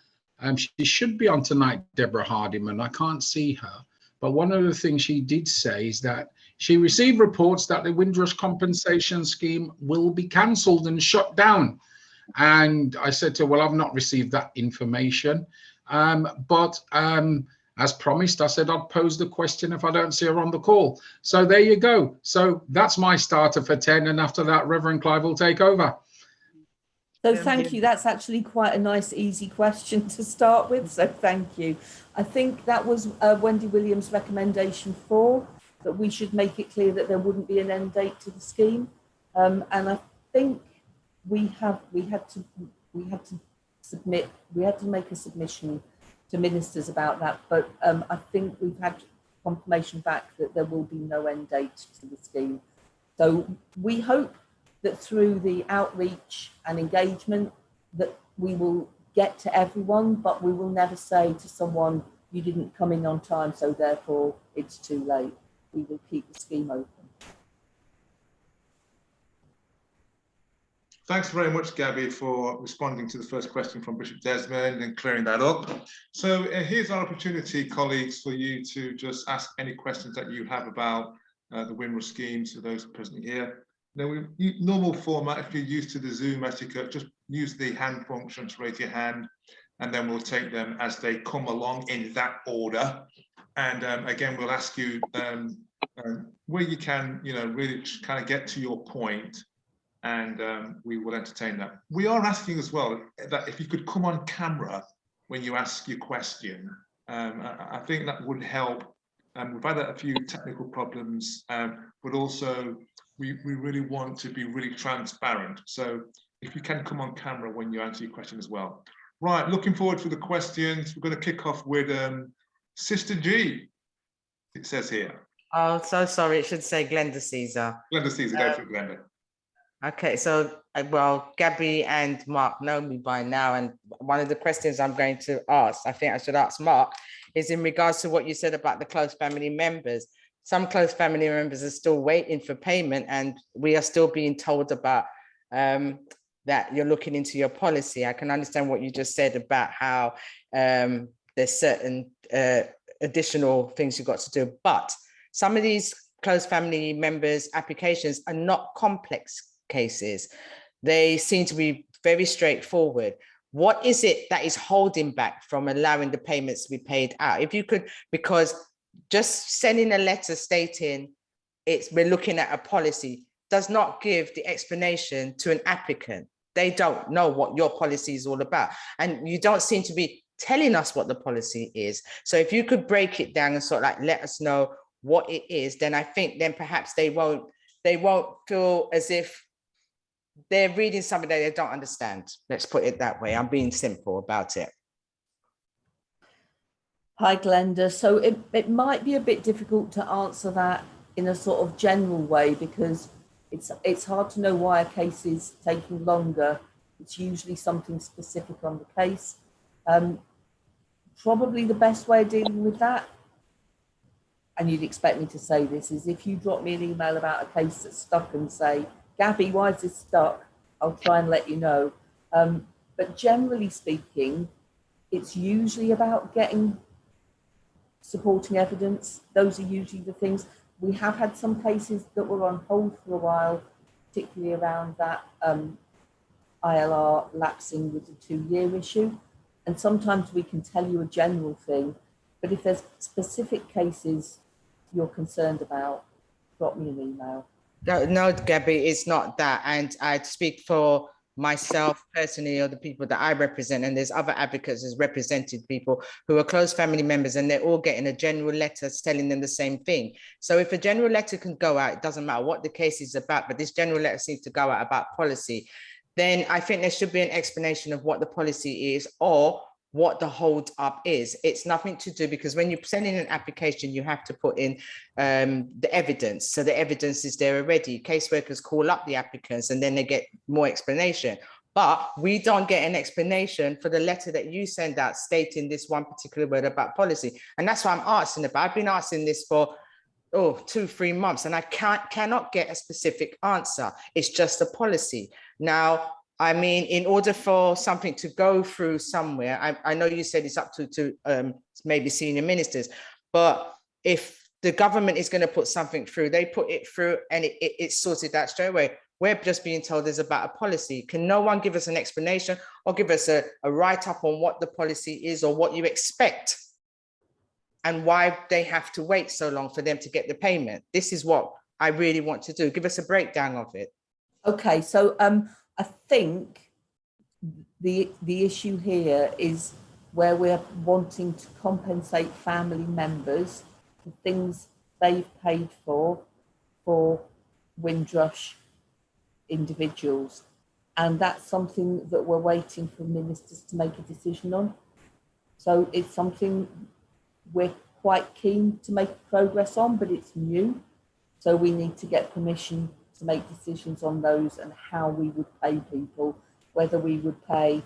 She should be on tonight, Deborah Hardiman. I can't see her. But one of the things she did say is that she received reports that the Windrush compensation scheme will be cancelled and shut down. And I said to her, well, I've not received that information. But as promised, I said I'd pose the question if I don't see her on the call. So there you go. So that's my starter for 10. And after that, Reverend Clive will take over. So thank you. That's actually quite a nice, easy question to start with. So thank you. I think that was Wendy Williams' recommendation 4, that we should make it clear that there wouldn't be an end date to the scheme. And I think we had to make a submission to ministers about that. But I think we've had confirmation back that there will be no end date to the scheme. So we hope that through the outreach and engagement that we will get to everyone, but we will never say to someone, you didn't come in on time, so therefore it's too late. We will keep the scheme open. Thanks very much, Gabby, for responding to the first question from Bishop Desmond and clearing that up. So here's our opportunity, colleagues, for you to just ask any questions that you have about the Windrush scheme to those present here. Now, normal format, if you're used to the Zoom etiquette, just use the hand function to raise your hand, and then we'll take them as they come along in that order. And again, we'll ask you where you can, really kind of get to your point, and we will entertain that. We are asking as well that if you could come on camera when you ask your question, I think that would help. We've had a few technical problems, but also we really want to be really transparent. So if you can come on camera when you answer your question as well. Right, looking forward to the questions. We're going to kick off with Sister G, it says here. Oh, so sorry, it should say Glenda Caesar. Glenda Caesar, go for Glenda. Okay, so, well, Gabby and Mark know me by now, and one of the questions I'm going to ask, I think I should ask Mark, is in regards to what you said about the close family members. Some close family members are still waiting for payment, and we are still being told about that you're looking into your policy. I can understand what you just said about how there's certain additional things you've got to do, but some of these close family members' applications are not complex cases. They seem to be very straightforward. What is it that is holding back from allowing the payments to be paid out? If you could, because just sending a letter stating we're looking at a policy does not give the explanation to an applicant. They don't know what your policy is all about. And you don't seem to be telling us what the policy is. So if you could break it down and sort of like let us know what it is, then I think then perhaps they won't feel as if they're reading something that they don't understand. Let's put it that way. I'm being simple about it. Hi, Glenda. So it might be a bit difficult to answer that in a sort of general way because it's hard to know why a case is taking longer. It's usually something specific on the case. Probably the best way of dealing with that, and you'd expect me to say this, is if you drop me an email about a case that's stuck and say, Gabby, why is this stuck? I'll try and let you know. But generally speaking, it's usually about getting supporting evidence. Those are usually the things. We have had some cases that were on hold for a while, particularly around that ILR lapsing with the 2-year issue. And sometimes we can tell you a general thing, but if there's specific cases you're concerned about, drop me an email. No, Gabby, it's not that. And I speak for myself personally, or the people that I represent, and there's other advocates as represented people who are close family members, and they're all getting a general letter telling them the same thing. So if a general letter can go out, it doesn't matter what the case is about, but this general letter seems to go out about policy, then I think there should be an explanation of what the policy is or what the hold up is. It's nothing to do, because when you send in an application, you have to put in the evidence. So the evidence is there already. Caseworkers call up the applicants and then they get more explanation. But we don't get an explanation for the letter that you send out stating this one particular word about policy. And that's what I'm asking about. I've been asking this for 2-3 months and I cannot get a specific answer. It's just a policy. Now, I mean, in order for something to go through somewhere, I know you said it's up to maybe senior ministers, but if the government is going to put something through, they put it through and it's sorted out straight away. We're just being told there's about a policy. Can no one give us an explanation or give us a write-up on what the policy is or what you expect and why they have to wait so long for them to get the payment? This is what I really want to do. Give us a breakdown of it. Okay, so I think the issue here is where we're wanting to compensate family members for things they've paid for Windrush individuals. And that's something that we're waiting for ministers to make a decision on. So it's something we're quite keen to make progress on, but it's new. So we need to get permission to make decisions on those and how we would pay people, whether we would pay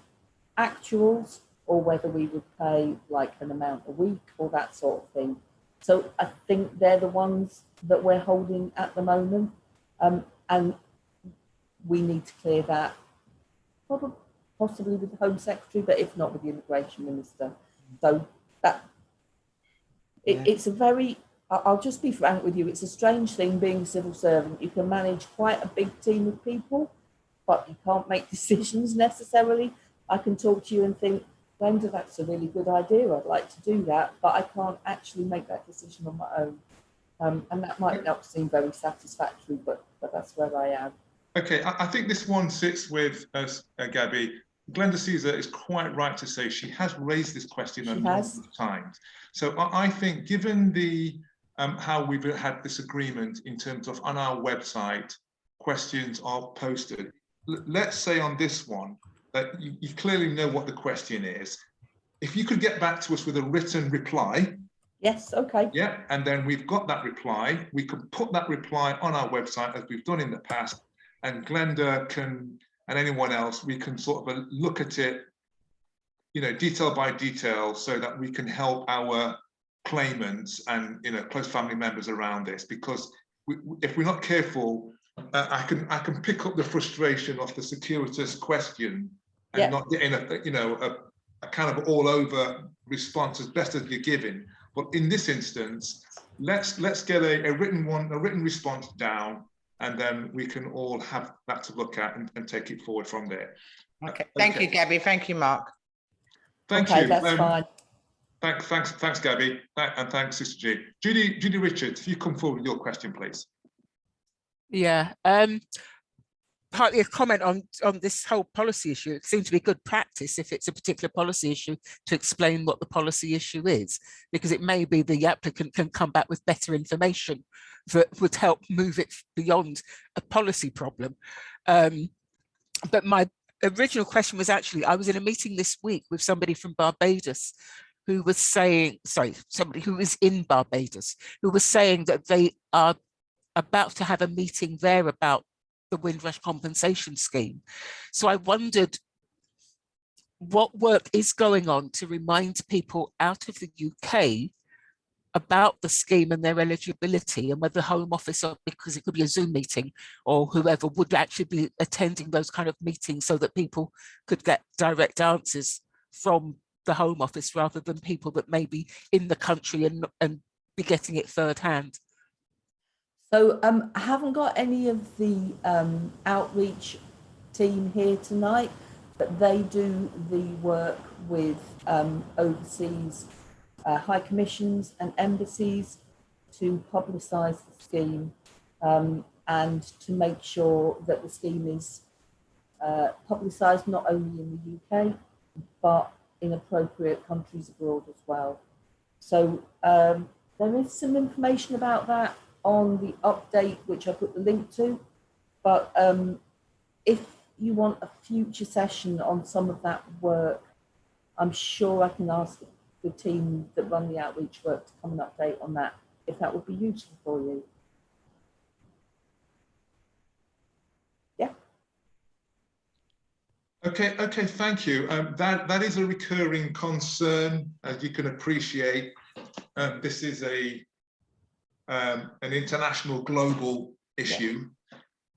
actuals or whether we would pay like an amount a week or that sort of thing. So I think they're the ones that we're holding at the moment. And we need to clear that, probably, possibly with the Home Secretary, but if not with the Immigration Minister. So that, it's a very, I'll just be frank with you, it's a strange thing being a civil servant. You can manage quite a big team of people, but you can't make decisions necessarily. I can talk to you and think, Glenda, that's a really good idea, I'd like to do that, but I can't actually make that decision on my own. And that might not seem very satisfactory, but that's where I am. Okay, I think this one sits with us, Gabby. Glenda Caesar is quite right to say she has raised this question a number of times. So I think, given the how we've had this agreement in terms of on our website, questions are posted. Let's say on this one that you clearly know what the question is. If you could get back to us with a written reply. Yes, okay. Yeah, and then we've got that reply. We could put that reply on our website as we've done in the past, and Glenda can, and anyone else, we can sort of look at it, you know, detail by detail, so that we can help our claimants and, you know, close family members around this. Because if we're not careful, I can pick up the frustration of the circuitous question and not getting a kind of all over response as best as you're giving. But in this instance, let's get a written response down, and then we can all have that to look at and take it forward from there. Okay. Thank you, Gabby. Thank you, Mark. Thank you. That's fine. Thanks, Gabby, and thanks, Sister G. Judy Richards, if you come forward with your question, please. Yeah. Partly a comment on this whole policy issue. It seems to be good practice if it's a particular policy issue to explain what the policy issue is, because it may be the applicant can come back with better information that would help move it beyond a policy problem. But my original question was actually, I was in a meeting this week with somebody from Barbados who was saying, somebody who is in Barbados, who was saying that they are about to have a meeting there about the Windrush compensation scheme. So I wondered what work is going on to remind people out of the UK about the scheme and their eligibility, and whether the Home Office, because it could be a Zoom meeting, or whoever would actually be attending those kind of meetings so that people could get direct answers from the Home Office rather than people that may be in the country and be getting it third hand. So I haven't got any of the outreach team here tonight, but they do the work with overseas high commissions and embassies to publicise the scheme and to make sure that the scheme is publicised not only in the UK, but in appropriate countries abroad as well. So there is some information about that on the update, which I put the link to, but if you want a future session on some of that work, I'm sure I can ask the team that run the outreach work to come and update on that, if that would be useful for you. Yeah. Okay, thank you. That is a recurring concern, as you can appreciate. This is an international global issue,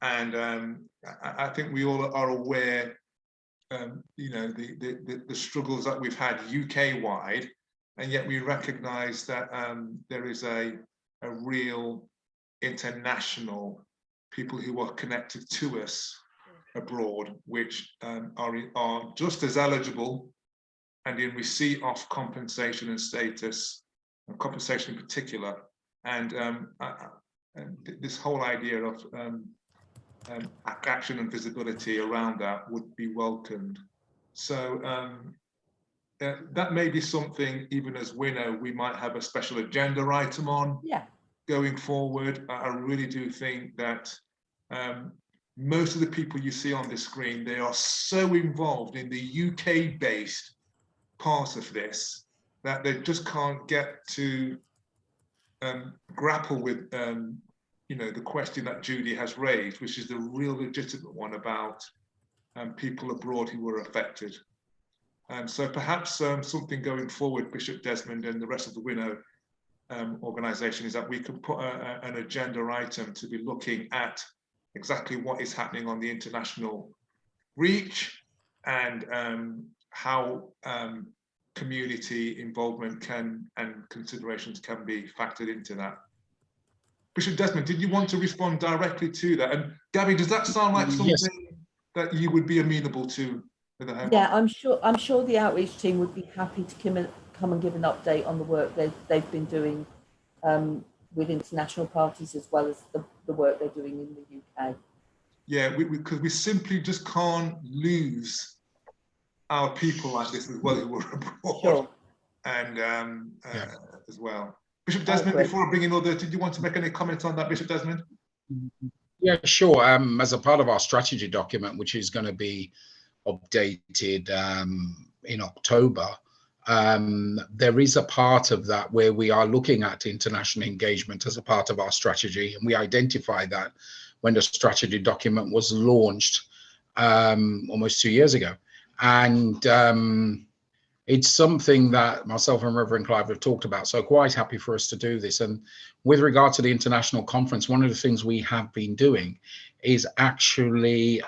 and I think we all are aware, you know, the struggles that we've had UK-wide, and yet we recognise that there is a real international people who are connected to us abroad, which are just as eligible and in receipt of compensation and status, and compensation in particular, and this whole idea of action and visibility around that would be welcomed. So that may be something, even as WNO, we might have a special agenda item on going forward. I really do think that most of the people you see on this screen, they are so involved in the UK-based part of this that they just can't get to grapple with you know, the question that Judy has raised, which is the real legitimate one about people abroad who were affected. So perhaps something going forward, Bishop Desmond and the rest of the WNO organisation, is that we could put an agenda item to be looking at exactly what is happening on the international reach, and how community involvement and considerations can be factored into that. Bishop Desmond, did you want to respond directly to that? And Gabby, does that sound like something that you would be amenable to? Yeah, I'm sure the outreach team would be happy to come and give an update on the work they've been doing with international parties, as well as the work they're doing in the UK. Yeah, because we simply just can't lose our people like this as well who were abroad. Sure. And as well. Bishop Desmond, before I bring in others, did you want to make any comments on that, Bishop Desmond? Yeah, sure. As a part of our strategy document, which is going to be updated in October, there is a part of that where we are looking at international engagement as a part of our strategy, and we identify that when the strategy document was launched almost 2 years ago. And it's something that myself and Reverend Clive have talked about, so quite happy for us to do this. And with regard to the international conference, one of the things we have been doing is actually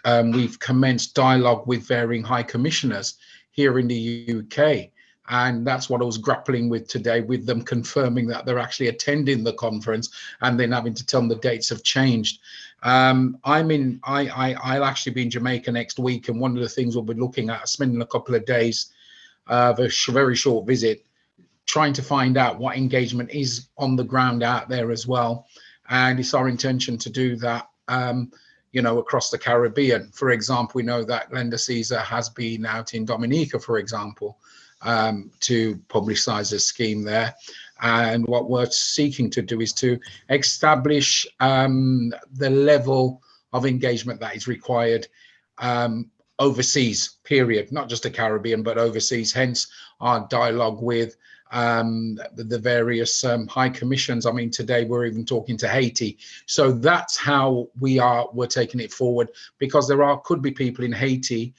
we've commenced dialogue with varying high commissioners here in the UK. And that's what I was grappling with today, with them confirming that they're actually attending the conference and then having to tell them the dates have changed. I'll actually be in Jamaica next week, and one of the things we'll be looking at, spending a couple of days of a very short visit, trying to find out what engagement is on the ground out there as well. And it's our intention to do that, you know, across the Caribbean. For example, we know that Glenda Caesar has been out in Dominica, for example, to publicize a scheme there. And what we're seeking to do is to establish the level of engagement that is required overseas, period, not just the Caribbean, but overseas, hence our dialogue with the various high commissions. I mean, today we're even talking to Haiti. So that's how we're taking it forward, because could be people in Haiti,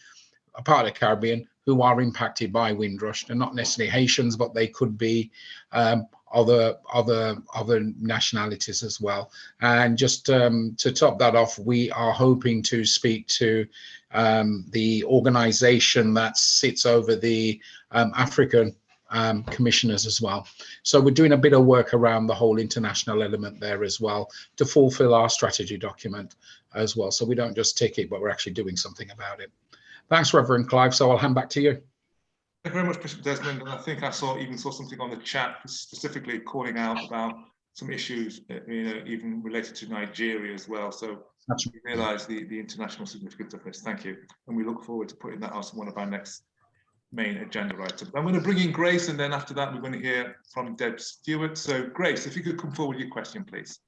a part of the Caribbean, who are impacted by Windrush. They're not necessarily Haitians, but they could be other nationalities as well. And just to top that off, we are hoping to speak to the organization that sits over the African commissioners as well. So we're doing a bit of work around the whole international element there as well, to fulfill our strategy document as well. So we don't just tick it, but we're actually doing something about it. Thanks, Reverend Clive. So I'll hand back to you. Thank you very much, Bishop Desmond. And I think I even saw something on the chat specifically calling out about some issues, even related to Nigeria as well. So we realise the international significance of this. Thank you, and we look forward to putting that as one of our next main agenda items. I'm going to bring in Grace, and then after that, we're going to hear from Deb Stewart. So, Grace, if you could come forward with your question, please.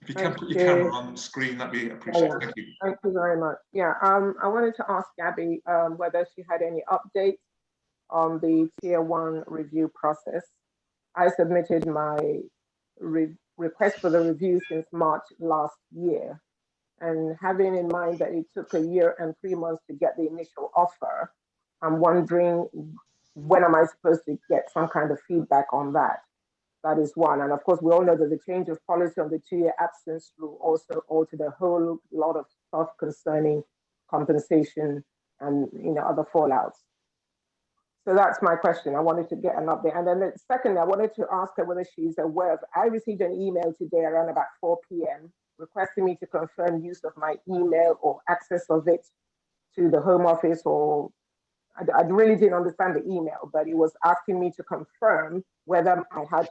If you can put your camera on the screen, that'd be appreciated. Thank you. Thank you very much. Yeah, I wanted to ask Gabby whether she had any updates on the Tier 1 review process. I submitted my request for the review since March last year. And having in mind that it took 1 year and 3 months to get the initial offer, I'm wondering, when am I supposed to get some kind of feedback on that? That is one. And of course, we all know that the change of policy on the 2-year absence rule also altered a whole lot of stuff concerning compensation and other fallouts. So that's my question. I wanted to get an update. And then secondly, I wanted to ask her whether she's aware of, I received an email today around about 4 p.m. requesting me to confirm use of my email or access of it to the Home Office, or I really didn't understand the email, but it was asking me to confirm whether I had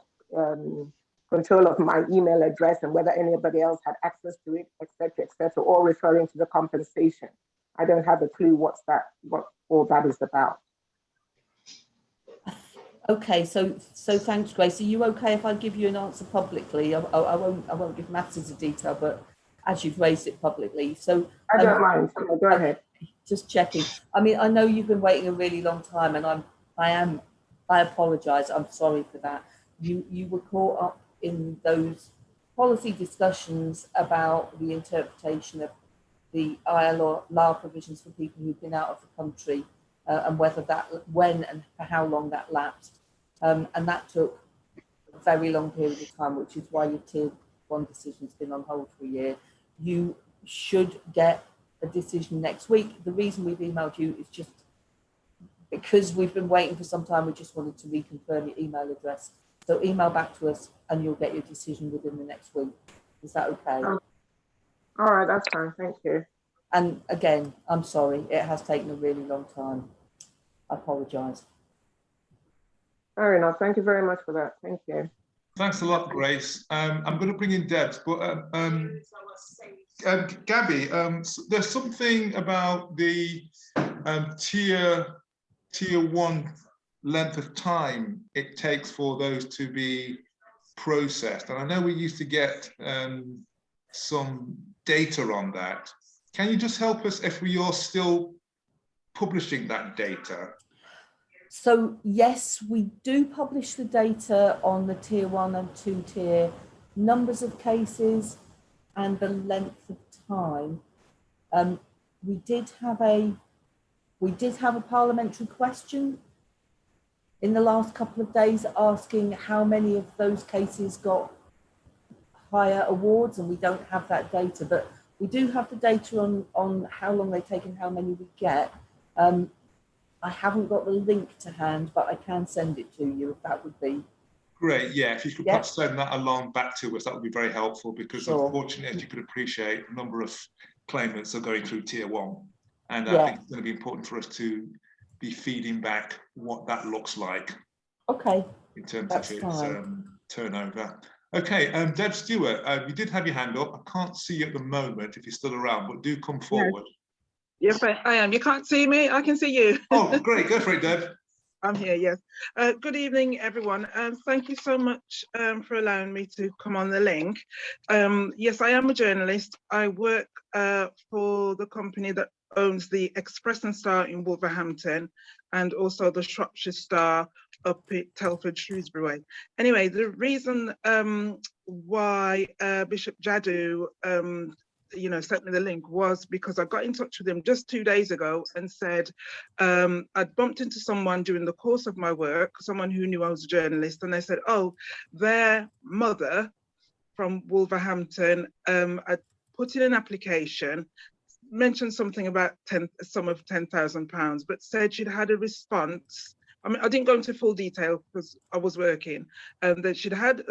control of my email address and whether anybody else had access to it, et cetera, or referring to the compensation. I don't have a clue what all that is about. Okay, so thanks, Grace. Are you okay if I give you an answer publicly? I won't give masses of detail, but as you've raised it publicly, so I don't mind. Go ahead. Just checking. I mean, I know you've been waiting a really long time, and I apologise. I'm sorry for that. You were caught up in those policy discussions about the interpretation of the ILR provisions for people who've been out of the country, and when and for how long that lapsed. And that took a very long period of time, which is why your Tier 1 decision's been on hold for 1 year. You should get a decision next week. The reason we've emailed you is just because we've been waiting for some time. We just wanted to reconfirm your email address. So email back to us and you'll get your decision within the next week. Is that okay? All right, that's fine. Thank you. And again, I'm sorry, it has taken a really long time. I apologise. Fair enough. Thank you very much for that. Thank you. Thanks a lot, Grace. I'm going to bring in Deb, but Gabby, there's something about the tier 1 length of time it takes for those to be processed. And I know we used to get some data on that. Can you just help us if we are still publishing that data? So yes, we do publish the data on the Tier 1 and 2 tier numbers of cases and the length of time. We did have a parliamentary question in the last couple of days asking how many of those cases got higher awards, and we don't have that data, but we do have the data on how long they take and how many we get. I haven't got the link to hand, but I can send it to you if that would be. Great, yeah, if you could perhaps send that along back to us, that would be very helpful, because unfortunately, as you could appreciate, a number of claimants are going through Tier 1. And I think it's going to be important for us to be feeding back what that looks like. Okay. In terms of its turnover. Okay, Deb Stewart, you did have your hand up. I can't see you at the moment if you're still around, but do come forward. Yes, I am. You can't see me, I can see you. Oh, great, go for it, Deb. I'm here, yes. Good evening, everyone. Thank you so much for allowing me to come on the link. Yes, I am a journalist. I work for the company that owns the Express and Star in Wolverhampton and also the Shropshire Star up at Telford, Shrewsbury Way. Anyway, the reason why Bishop Jadu sent me the link was because I got in touch with him just 2 days ago and said I'd bumped into someone during the course of my work, someone who knew I was a journalist, and they said, oh, their mother from Wolverhampton had put in an application, mentioned something about a sum of £10,000, but said she'd had a response. I mean, I didn't go into full detail because I was working, that she'd had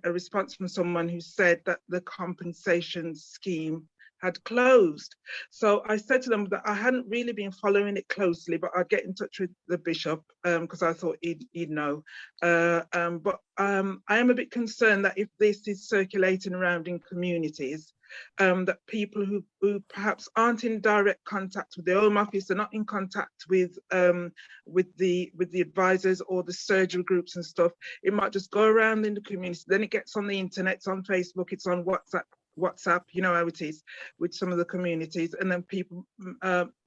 a response from someone who said that the compensation scheme had closed. So I said to them that I hadn't really been following it closely, but I'd get in touch with the bishop because I thought he'd know. But I am a bit concerned that if this is circulating around in communities, that people who perhaps aren't in direct contact with the Home Office, are not in contact with the advisors or the surgery groups and stuff, it might just go around in the community. Then it gets on the internet, it's on Facebook, it's on WhatsApp, you know how it is with some of the communities, and then people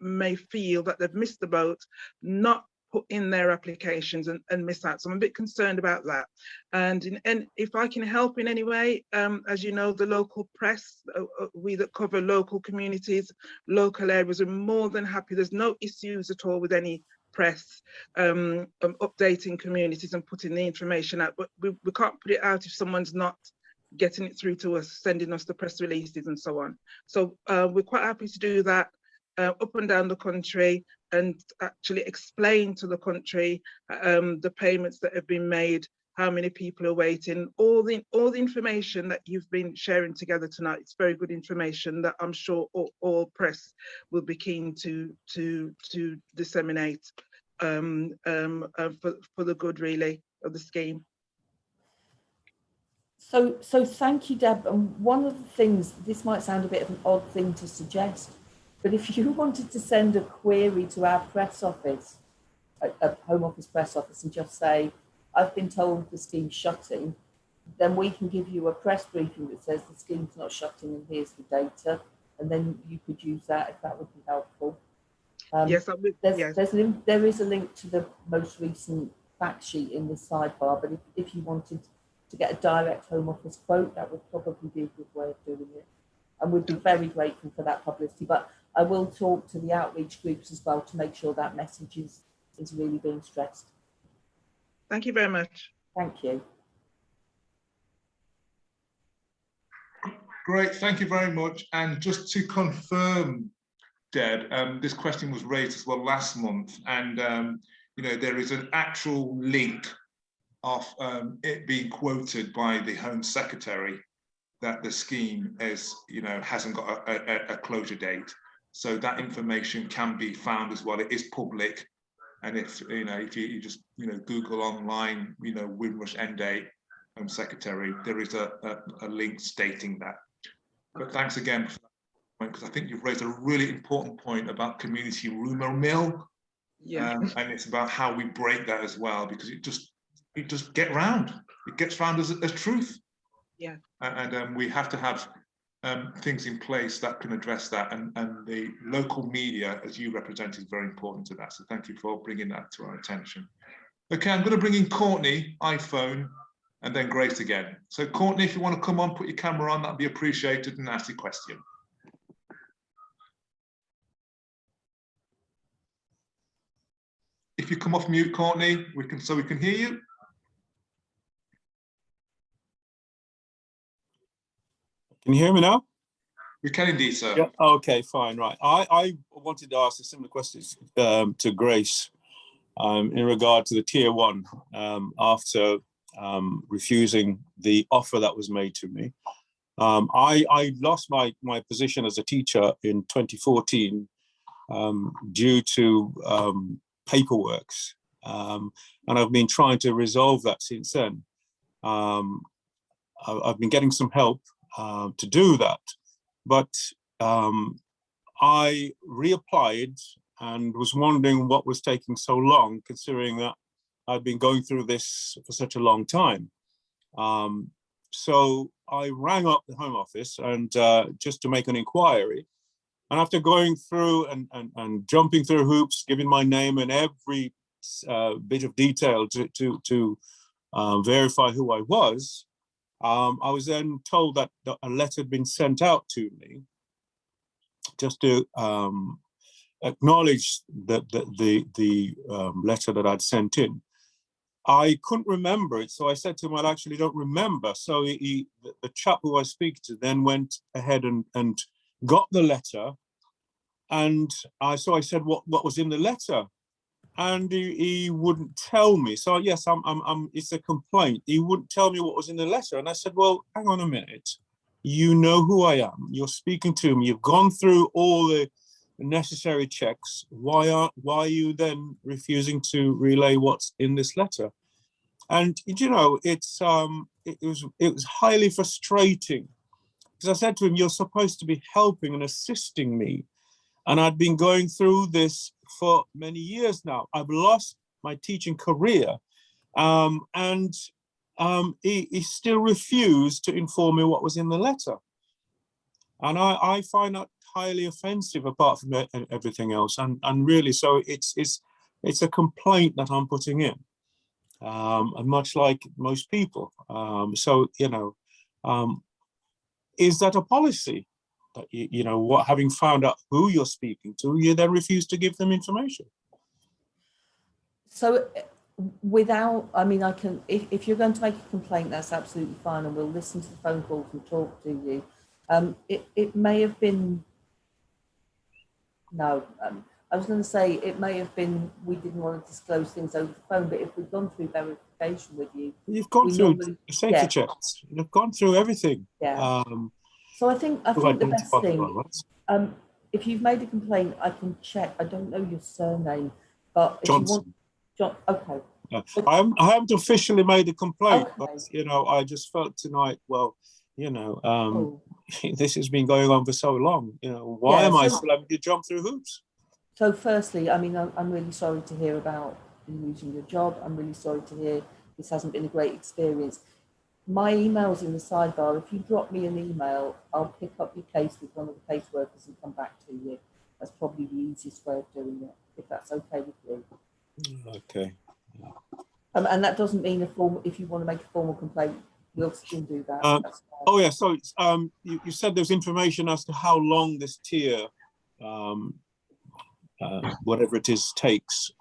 may feel that they've missed the boat, not put in their applications and miss out. So I'm a bit concerned about that. And if I can help in any way, as you know, the local press, we that cover local communities, local areas, are more than happy. There's no issues at all with any press updating communities and putting the information out, but we can't put it out if someone's not getting it through to us, sending us the press releases and so on. So we're quite happy to do that up and down the country, and actually explain to the country the payments that have been made, how many people are waiting, all the information that you've been sharing together tonight. It's very good information that I'm sure all press will be keen to disseminate for the good, really, of the scheme. So thank you, Deb. And one of the things, this might sound a bit of an odd thing to suggest, but if you wanted to send a query to our press office, a Home Office press office, and just say, I've been told the scheme's shutting, then we can give you a press briefing that says the scheme's not shutting and here's the data, and then you could use that if that would be helpful. Yes, I would. There is a link to the most recent fact sheet in this sidebar, but if you wanted to get a direct Home Office quote, that would probably be a good way of doing it. And we'd be very grateful for that publicity. But I will talk to the outreach groups as well to make sure that message is really being stressed. Thank you very much. Thank you. Great, thank you very much. And just to confirm, Deb, this question was raised as well last month, and you know, there is an actual link of it being quoted by the Home Secretary that the scheme is, you know, hasn't got a closure date. So that information can be found as well. It is public, and if you know, if you just Google online, Windrush end date Home Secretary, there is a link stating that. But thanks again for that point, because I think you've raised a really important point about community rumour mill. Yeah. And it's about how we break that as well, because it just gets round. It gets round as truth. Yeah. And we have to have things in place that can address that. And the local media, as you represent, is very important to that. So thank you for bringing that to our attention. Okay, I'm going to bring in Courtney, iPhone, and then Grace again. So Courtney, if you want to come on, put your camera on, that'd be appreciated, and ask your question. If you come off mute, Courtney, we can hear you. Can you hear me now? We can indeed, sir. Yeah. Okay, fine, right. I wanted to ask a similar question to Grace in regard to the tier 1 after refusing the offer that was made to me. I lost my position as a teacher in 2014 due to paperwork, and I've been trying to resolve that since then. I've been getting some help to do that, but I reapplied and was wondering what was taking so long, considering that I've been going through this for such a long time. So I rang up the Home Office and just to make an inquiry. And after going through and jumping through hoops, giving my name and every bit of detail to verify who I was then told that a letter had been sent out to me just to acknowledge that the letter that I'd sent in. I couldn't remember it, so I said to him, I actually don't remember. So the chap who I speak to then went ahead and got the letter, and I said, what was in the letter? And he wouldn't tell me. So yes, it's a complaint. He wouldn't tell me what was in the letter. And I said, well, hang on a minute. you know who I am, you're speaking to me, you've gone through all the necessary checks. Why are you then refusing to relay what's in this letter? And you know, it was highly frustrating, because I said to him, you're supposed to be helping and assisting me. And I'd been going through this for many years now. I've lost my teaching career. He still refused to inform me what was in the letter. And I find that highly offensive, apart from everything else. And really, so it's a complaint that I'm putting in, and much like most people. So, you know, is that a policy that, you know, what, having found out who you're speaking to, you then refuse to give them information? So without, I mean, I can, if you're going to make a complaint, that's absolutely fine, and we'll listen to the phone calls and talk to you. It may have been, no, I was going to say it may have been we didn't want to disclose things over the phone, but if we've gone through verification with you, you've gone through safety checks, you've gone through everything. Yeah. So I think the best thing, if you've made a complaint, I can check. I don't know your surname, but if Johnson. you want, okay. I haven't officially made a complaint, but you know, I just felt tonight, well, you know, this has been going on for so long. You know, why am I still having to jump through hoops? So firstly, I mean, I'm really sorry to hear about you losing your job. I'm really sorry to hear this hasn't been a great experience. My email's in the sidebar. If you drop me an email, I'll pick up your case with one of the caseworkers and come back to you. That's probably the easiest way of doing it, if that's okay with you. Okay. And that doesn't mean if you want to make a formal complaint, we'll still do that. Oh yeah, so you said there's information as to how long this tier, whatever it is, takes.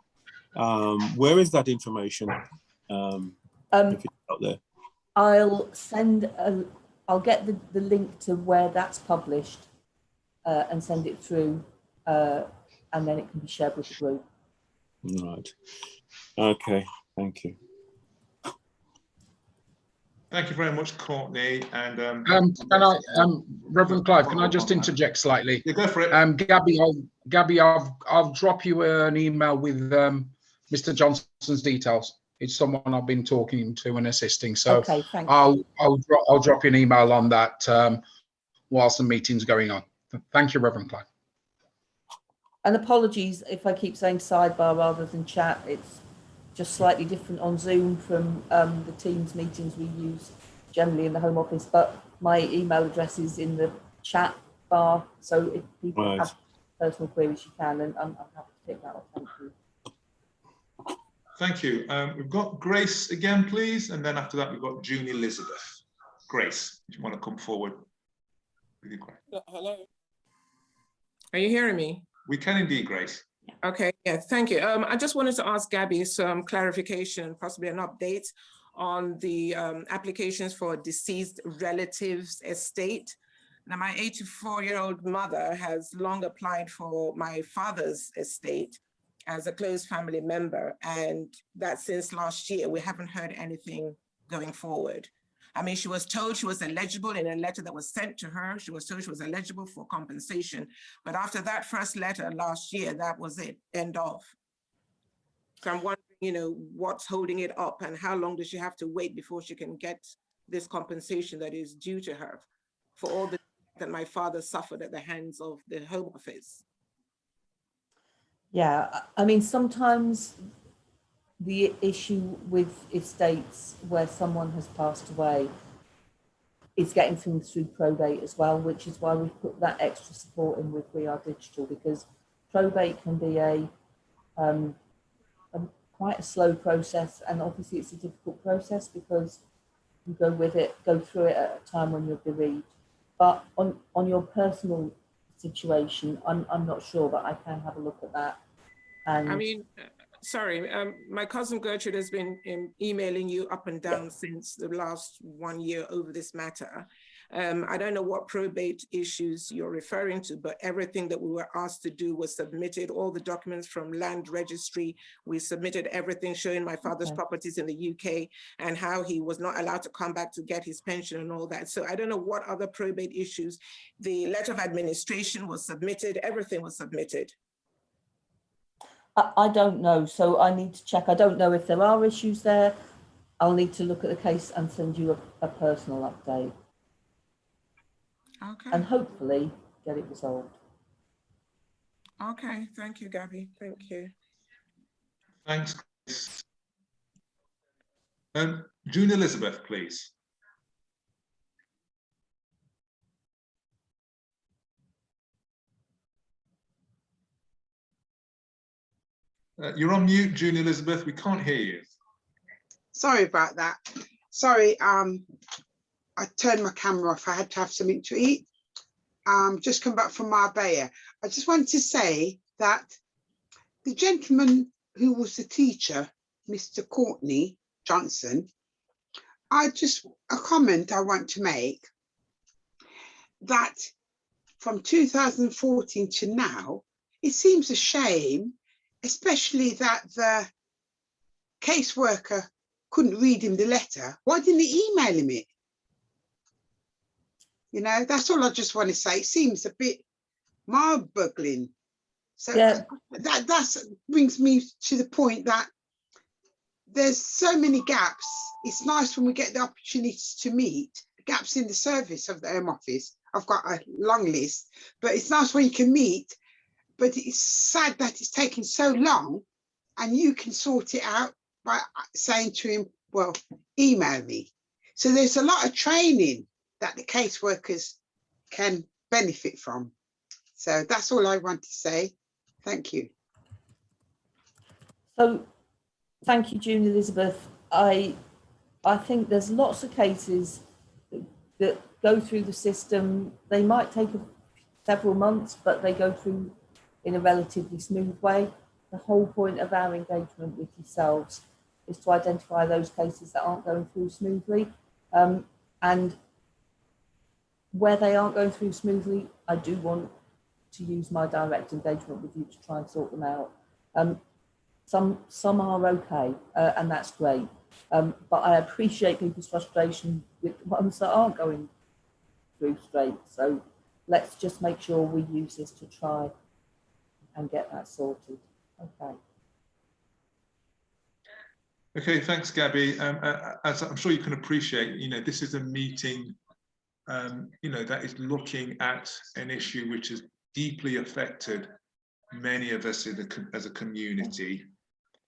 Where is that information? If it's out there. I'll get the link to where that's published and send it through, and then it can be shared with the group. Right. Okay. Thank you. Thank you very much, Courtney. And can I, Reverend Clive, can I just interject slightly? Yeah, go for it. Gabby, I'll drop you an email with Mr. Johnson's details. It's someone I've been talking to and assisting. So okay, thank you. I'll drop you an email on that whilst the meeting's going on. Thank you, Reverend Clive. And apologies if I keep saying sidebar rather than chat. It's just slightly different on Zoom from the Teams meetings we use generally in the Home Office. But my email address is in the chat bar. So if people have personal queries, you can, and I'm happy to pick that up. Thank you. Thank you. We've got Grace again, please. And then after that, we've got June Elizabeth. Grace, if you want to come forward with your question. Hello. Are you hearing me? We can indeed, Grace. Okay, yeah, thank you. I just wanted to ask Gabby some clarification, possibly an update on the applications for deceased relatives estate. Now, my 84-year-old mother has long applied for my father's estate as a close family member, and that since last year, we haven't heard anything going forward. I mean, she was told she was eligible in a letter that was sent to her. She was told she was eligible for compensation. But after that first letter last year, that was it, end of. So I'm wondering, you know, what's holding it up and how long does she have to wait before she can get this compensation that is due to her for all the that my father suffered at the hands of the Home Office? Yeah, I mean, sometimes the issue with estates where someone has passed away is getting things through probate as well, which is why we've put that extra support in with We Are Digital, because probate can be quite a slow process, and obviously it's a difficult process because you go through it at a time when you're bereaved. But on your personal situation, I'm not sure, but I can have a look at that. And I mean, sorry, my cousin Gertrude has been emailing you up and down since the last 1 year over this matter. I don't know what probate issues you're referring to, but everything that we were asked to do was submitted, all the documents from land registry. We submitted everything showing my father's properties in the UK and how he was not allowed to come back to get his pension and all that. So I don't know what other probate issues. The letter of administration was submitted, everything was submitted. I don't know, so I need to check. I don't know if there are issues there. I'll need to look at the case and send you a personal update. Okay. And hopefully get it resolved. Okay, thank you, Gabby. Thank you. Thanks. June Elizabeth, please. You're on mute, June Elizabeth. We can't hear you. Sorry about that. Sorry, I turned my camera off. I had to have something to eat. Just come back from Marbella. I just wanted to say that the gentleman who was the teacher, Mr. Courtney Johnson, a comment I want to make, that from 2014 to now, it seems a shame, especially that the caseworker couldn't read him the letter. Why didn't he email him it? You know, that's all I just want to say. It seems a bit mind-boggling. So yeah, that brings me to the point that there's so many gaps. It's nice when we get the opportunities to meet, gaps in the service of the Home Office. I've got a long list, but it's nice when you can meet. But it's sad that it's taking so long, and you can sort it out by saying to him, well, email me. So there's a lot of training that the caseworkers can benefit from. So that's all I want to say. Thank you. So thank you, June Elizabeth. I think there's lots of cases that go through the system. They might take several months, but they go through in a relatively smooth way. The whole point of our engagement with yourselves is to identify those cases that aren't going through smoothly. And where they aren't going through smoothly, I do want to use my direct engagement with you to try and sort them out. Some are okay, and that's great. But I appreciate people's frustration with the ones that aren't going through straight. So let's just make sure we use this to try and get that sorted. Okay. Okay, thanks, Gabby. As I'm sure you can appreciate, you know, this is a meeting, you know, that is looking at an issue which has deeply affected many of us as a community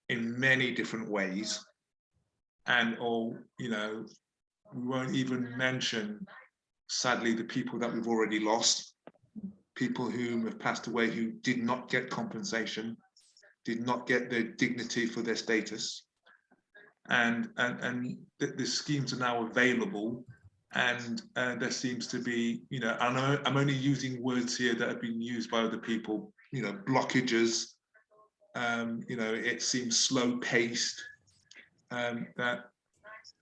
in many different ways. And you know, we won't even mention, sadly, the people that we've already lost, people who have passed away who did not get compensation, did not get their dignity for their status. And the schemes are now available, and there seems to be, you know, I'm only using words here that have been used by other people, you know, blockages, you know, it seems slow paced, that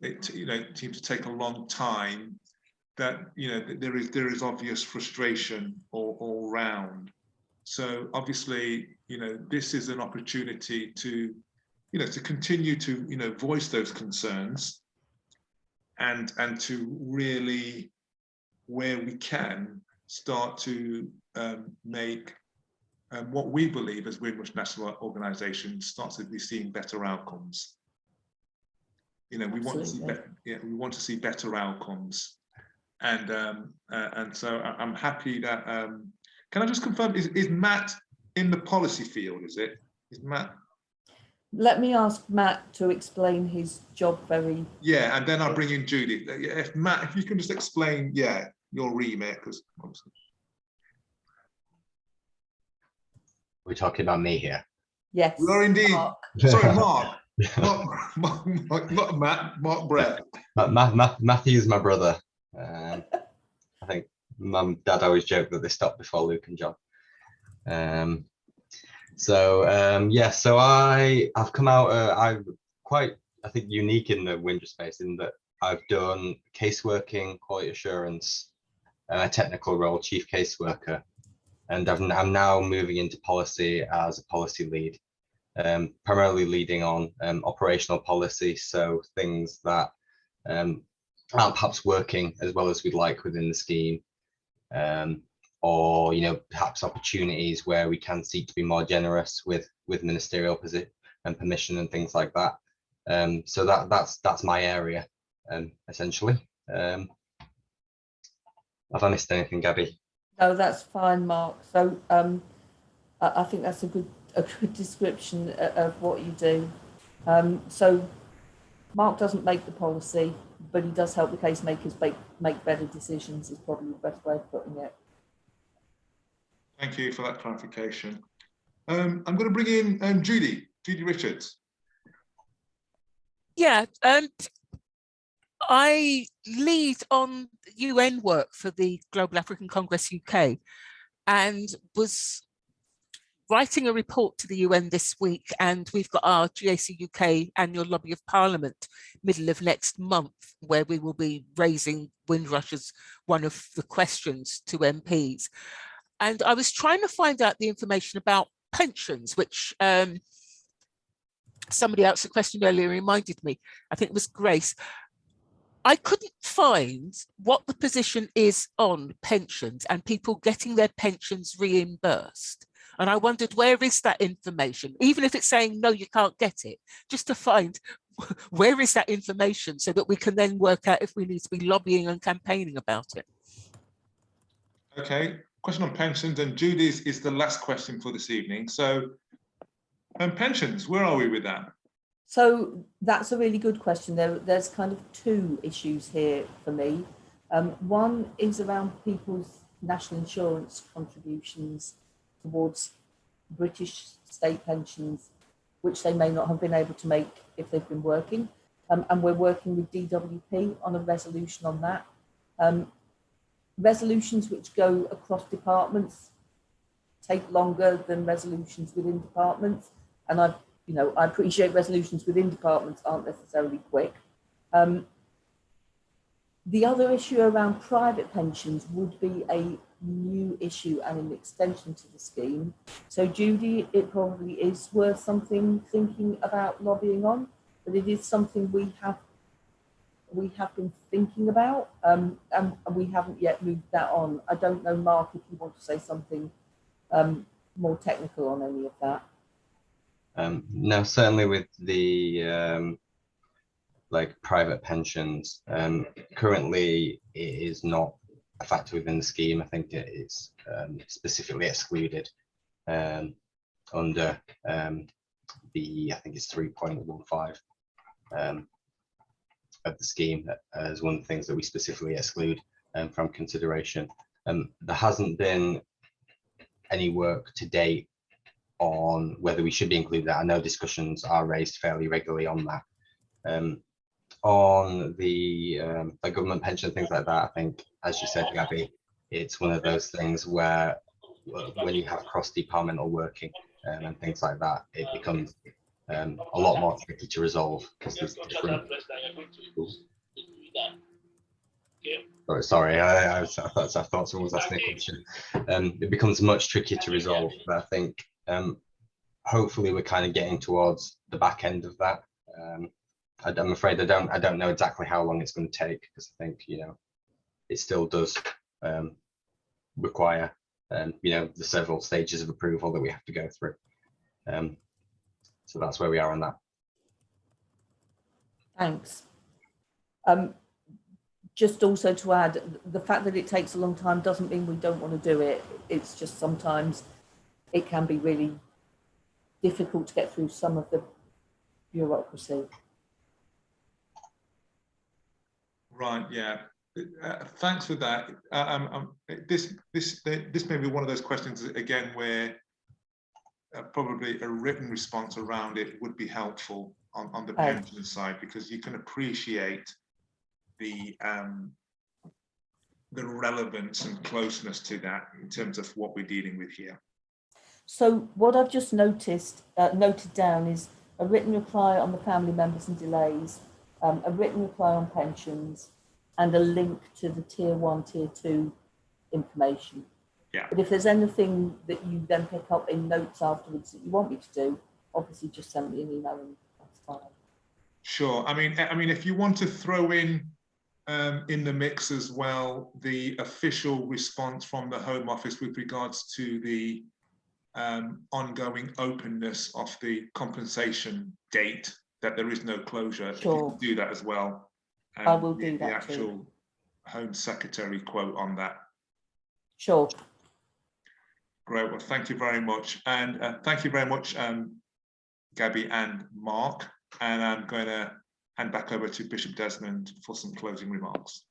it, you know, it seems to take a long time, that, you know, there is obvious frustration all round. So obviously, you know, this is an opportunity to, you know, to continue to, you know, voice those concerns, and to really, where we can, start to make what we believe as Windrush National Organisation starts to be seeing better outcomes. You know, we want to see better, yeah, we want to see better outcomes, and so I'm happy that. Can I just confirm? Is Matt in the policy field? Is Matt? Let me ask Matt to explain his job very. Yeah, and then I'll bring in Judy. If Matt, if you can just explain, yeah, your remit, because obviously. We're talking about me here. Yes. We are indeed. Mark. Sorry, Mark. Not Matt. Mark Brett. Matthew's my brother. I think Mum and Dad always joke that they stopped before Luke and John. Yeah, so I've come out. I'm quite, I think, unique in the Windrush space in that I've done caseworking, quality assurance, a technical role, chief caseworker, and I'm now moving into policy as a policy lead, primarily leading on operational policy, so things that aren't perhaps working as well as we'd like within the scheme, or perhaps opportunities where we can seek to be more generous with ministerial and permission and things like that. So that's my area, essentially. Have I missed anything, Gabby? No, that's fine, Mark. So I think that's a good description of what you do. So Mark doesn't make the policy, but he does help the case makers make better decisions, is probably the best way of putting it. Thank you for that clarification. I'm going to bring in Judy Richards. Yeah, I lead on UN work for the Global African Congress UK, and was writing a report to the UN this week, and we've got our GAC UK annual lobby of Parliament middle of next month, where we will be raising Windrush as one of the questions to MPs. And I was trying to find out the information about pensions, which somebody asked a question earlier, reminded me, I think it was Grace. I couldn't find what the position is on pensions and people getting their pensions reimbursed. And I wondered, where is that information? Even if it's saying, no, you can't get it, just to find where is that information so that we can then work out if we need to be lobbying and campaigning about it. Okay, question on pensions, and Judy's is the last question for this evening. So pensions, where are we with that? So that's a really good question. There's kind of two issues here for me. One is around people's national insurance contributions towards British state pensions, which they may not have been able to make if they've been working. And we're working with DWP on a resolution on that. Resolutions which go across departments take longer than resolutions within departments. And I appreciate resolutions within departments aren't necessarily quick. The other issue around private pensions would be a new issue and an extension to the scheme. So Judy, it probably is worth something thinking about lobbying on, but it is something we have been thinking about, and we haven't yet moved that on. I don't know, Mark, if you want to say something more technical on any of that. No, certainly with the like private pensions, currently it is not a factor within the scheme. I think it is specifically excluded under I think it's 3.15 of the scheme as one of the things that we specifically exclude from consideration. There hasn't been any work to date on whether we should be included that. I know discussions are raised fairly regularly on that. On the government pension, things like that, I think, as you said, Gabby, it's one of those things where when you have cross-departmental working and things like that, it becomes a lot more tricky to resolve because there's different. Oh, sorry, I thought someone was asking a question. It becomes much trickier to resolve, but I think hopefully we're kind of getting towards the back end of that. I'm afraid I don't know exactly how long it's going to take, because I think it still does require the several stages of approval that we have to go through. So that's where we are on that. Thanks. Just also to add, the fact that it takes a long time doesn't mean we don't want to do it. It's just sometimes it can be really difficult to get through some of the bureaucracy. Right, yeah. Thanks for that. This may be one of those questions again where probably a written response around it would be helpful on the pension side, because you can appreciate the relevance and closeness to that in terms of what we're dealing with here. So what I've just noted down is a written reply on the family members and delays, a written reply on pensions, and a link to the tier 1, tier 2 information. Yeah. But if there's anything that you then pick up in notes afterwards that you want me to do, obviously just send me an email and that's fine. Sure. I mean, if you want to throw in the mix as well, the official response from the Home Office with regards to the ongoing openness of the compensation gate, that there is no closure. If you can do that as well. I will do that the actual too. Home Secretary quote on that. Sure. Great. Well, thank you very much. And thank you very much, Gabby and Mark. And I'm going to hand back over to Bishop Desmond for some closing remarks.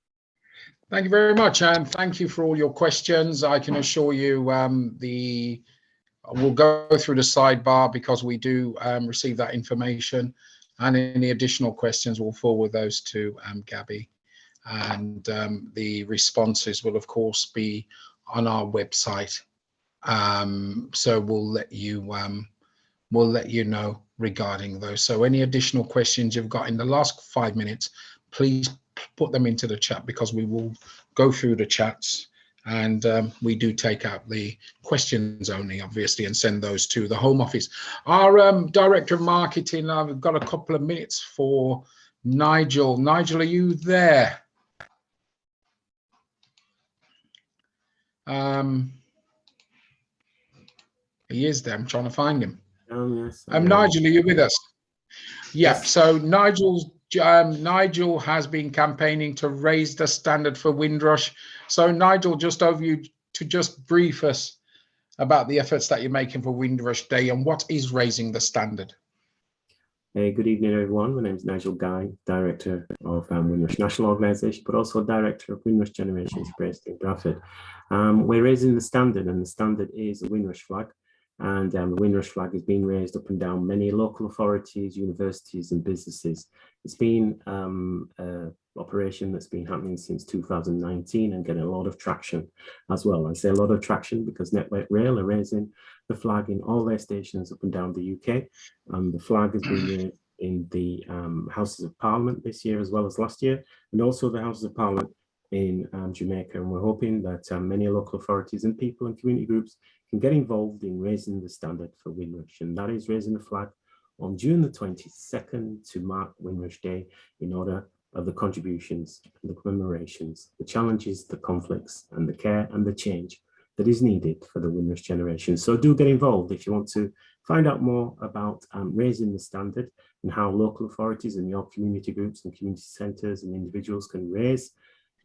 Thank you very much, and thank you for all your questions. I can assure you we'll go through the sidebar because we do receive that information, and any additional questions we'll forward those to Gabby, and the responses will of course be on our website. So we'll let you know regarding those. So any additional questions you've got in the last 5 minutes, please put them into the chat, because we will go through the chats, and we do take out the questions only, obviously, and send those to the Home Office. Our Director of Marketing, I've got a couple of minutes for Nigel. Nigel, are you there? He is there. I'm trying to find him. Yes. Nigel, are you with us? Yeah. Yes. So Nigel has been campaigning to raise the standard for Windrush. So Nigel, just over you to just brief us about the efforts that you're making for Windrush Day and what is raising the standard. Hey, good evening, everyone. My name is Nigel Guy, Director of Windrush National Organisation, but also Director of Windrush Generations based in Bradford. We're raising the standard, and the standard is a Windrush flag. And the Windrush flag is being raised up and down many local authorities, universities and businesses. It's been an operation that's been happening since 2019 and getting a lot of traction as well. I say a lot of traction because Network Rail are raising the flag in all their stations up and down the UK. The flag has been raised in the Houses of Parliament this year as well as last year, and also the Houses of Parliament in Jamaica. And we're hoping that many local authorities and people and community groups can get involved in raising the standard for Windrush, and that is raising the flag on June the 22nd to mark Windrush Day in order of the contributions and the commemorations, the challenges, the conflicts and the care and the change that is needed for the Windrush generation. So do get involved if you want to find out more about raising the standard and how local authorities and your community groups and community centres and individuals can raise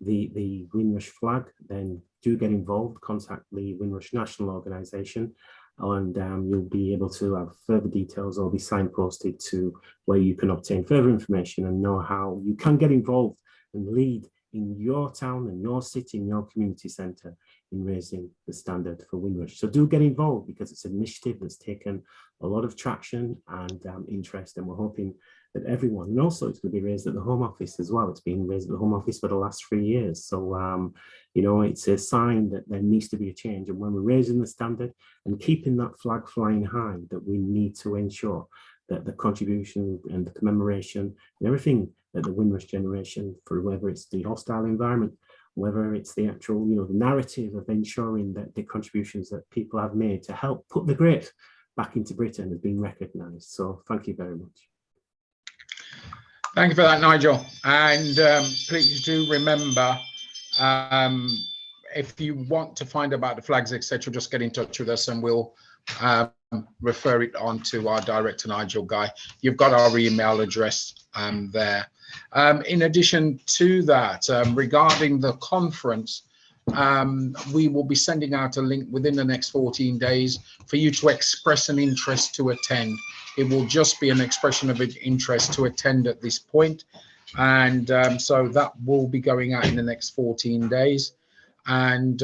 the Windrush flag. Then do get involved, contact the Windrush National Organisation, and you'll be able to have further details or be signposted to where you can obtain further information and know how you can get involved and lead in your town and your city and your community centre in raising the standard for Windrush. So do get involved, because it's an initiative that's taken a lot of traction and interest, and we're hoping that everyone, and also it's going to be raised at the Home Office as well. It's been raised at the Home Office for the last 3 years. So, you know, it's a sign that there needs to be a change. And when we're raising the standard and keeping that flag flying high, that we need to ensure that the contribution and the commemoration and everything that the Windrush generation, for whether it's the hostile environment, whether it's the actual, you know, the narrative of ensuring that the contributions that people have made to help put the grit back into Britain has been recognised. So thank you very much. Thank you for that, Nigel. And please do remember, if you want to find about the flags, etc., just get in touch with us and we'll refer it on to our director, Nigel Guy. You've got our email address there. In addition to that, regarding the conference, we will be sending out a link within the next 14 days for you to express an interest to attend. It will just be an expression of interest to attend at this point. And so that will be going out in the next 14 days. And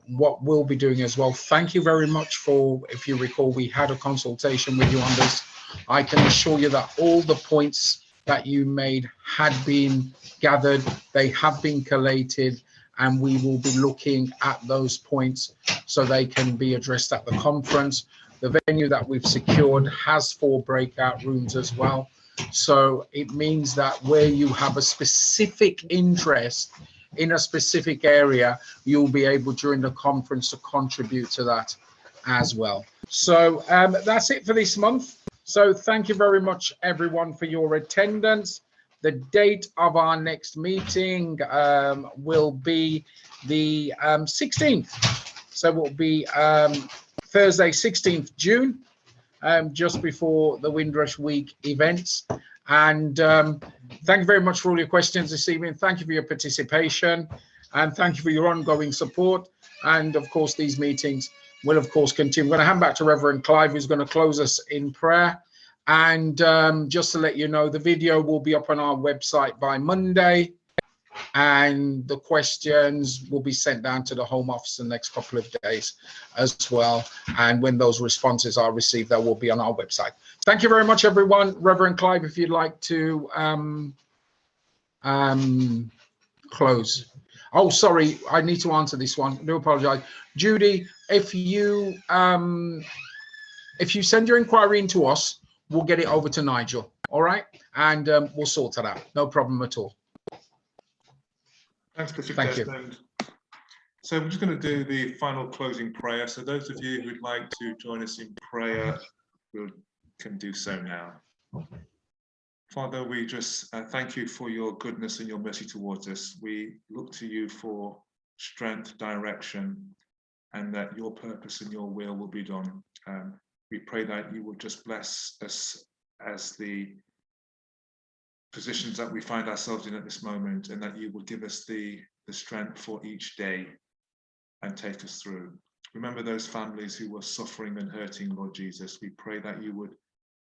what we'll be doing as well, thank you very much for, if you recall, we had a consultation with you on this. I can assure you that all the points that you made had been gathered, they have been collated, and we will be looking at those points so they can be addressed at the conference. The venue that we've secured has 4 breakout rooms as well. So it means that where you have a specific interest in a specific area, you'll be able during the conference to contribute to that as well. So that's it for this month. So thank you very much, everyone, for your attendance. The date of our next meeting will be the 16th. So it will be Thursday, 16th June, just before the Windrush Week events. And thank you very much for all your questions this evening. Thank you for your participation, and thank you for your ongoing support. And of course, these meetings will of course continue. I'm going to hand back to Reverend Clive, who's going to close us in prayer. And just to let you know, the video will be up on our website by Monday, and the questions will be sent down to the Home Office in the next couple of days as well. And when those responses are received, that will be on our website. Thank you very much, everyone. Reverend Clive, if you'd like to close. Oh, sorry, I need to answer this one. I do apologize. Judy, if you send your inquiry into us, we'll get it over to Nigel, all right? And we'll sort it out. No problem at all. Thanks, Bishop Thank you. Desmond. So we're just going to do the final closing prayer. So those of you who'd like to join us in prayer can do so now. Father, we just thank you for your goodness and your mercy towards us. We look to you for strength, direction, and that your purpose and your will be done. We pray that you will just bless us as the positions that we find ourselves in at this moment, and that you will give us the strength for each day and take us through. Remember those families who were suffering and hurting, Lord Jesus. We pray that you would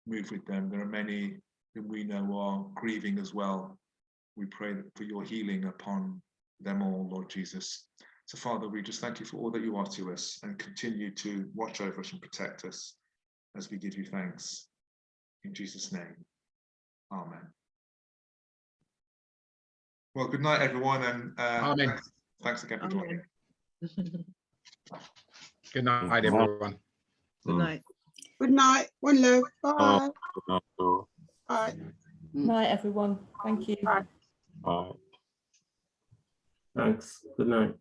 move with them. There are many whom we know are grieving as well. We pray for your healing upon them all, Lord Jesus. So Father, we just thank you for all that you are to us, and continue to watch over us and protect us as we give you thanks. In Jesus' name, amen. Well, good night, everyone, and thanks again for joining. Good night, everyone. Good night. Good night. One love. Bye. Bye. Good night, everyone. Thank you. Thanks. Good night.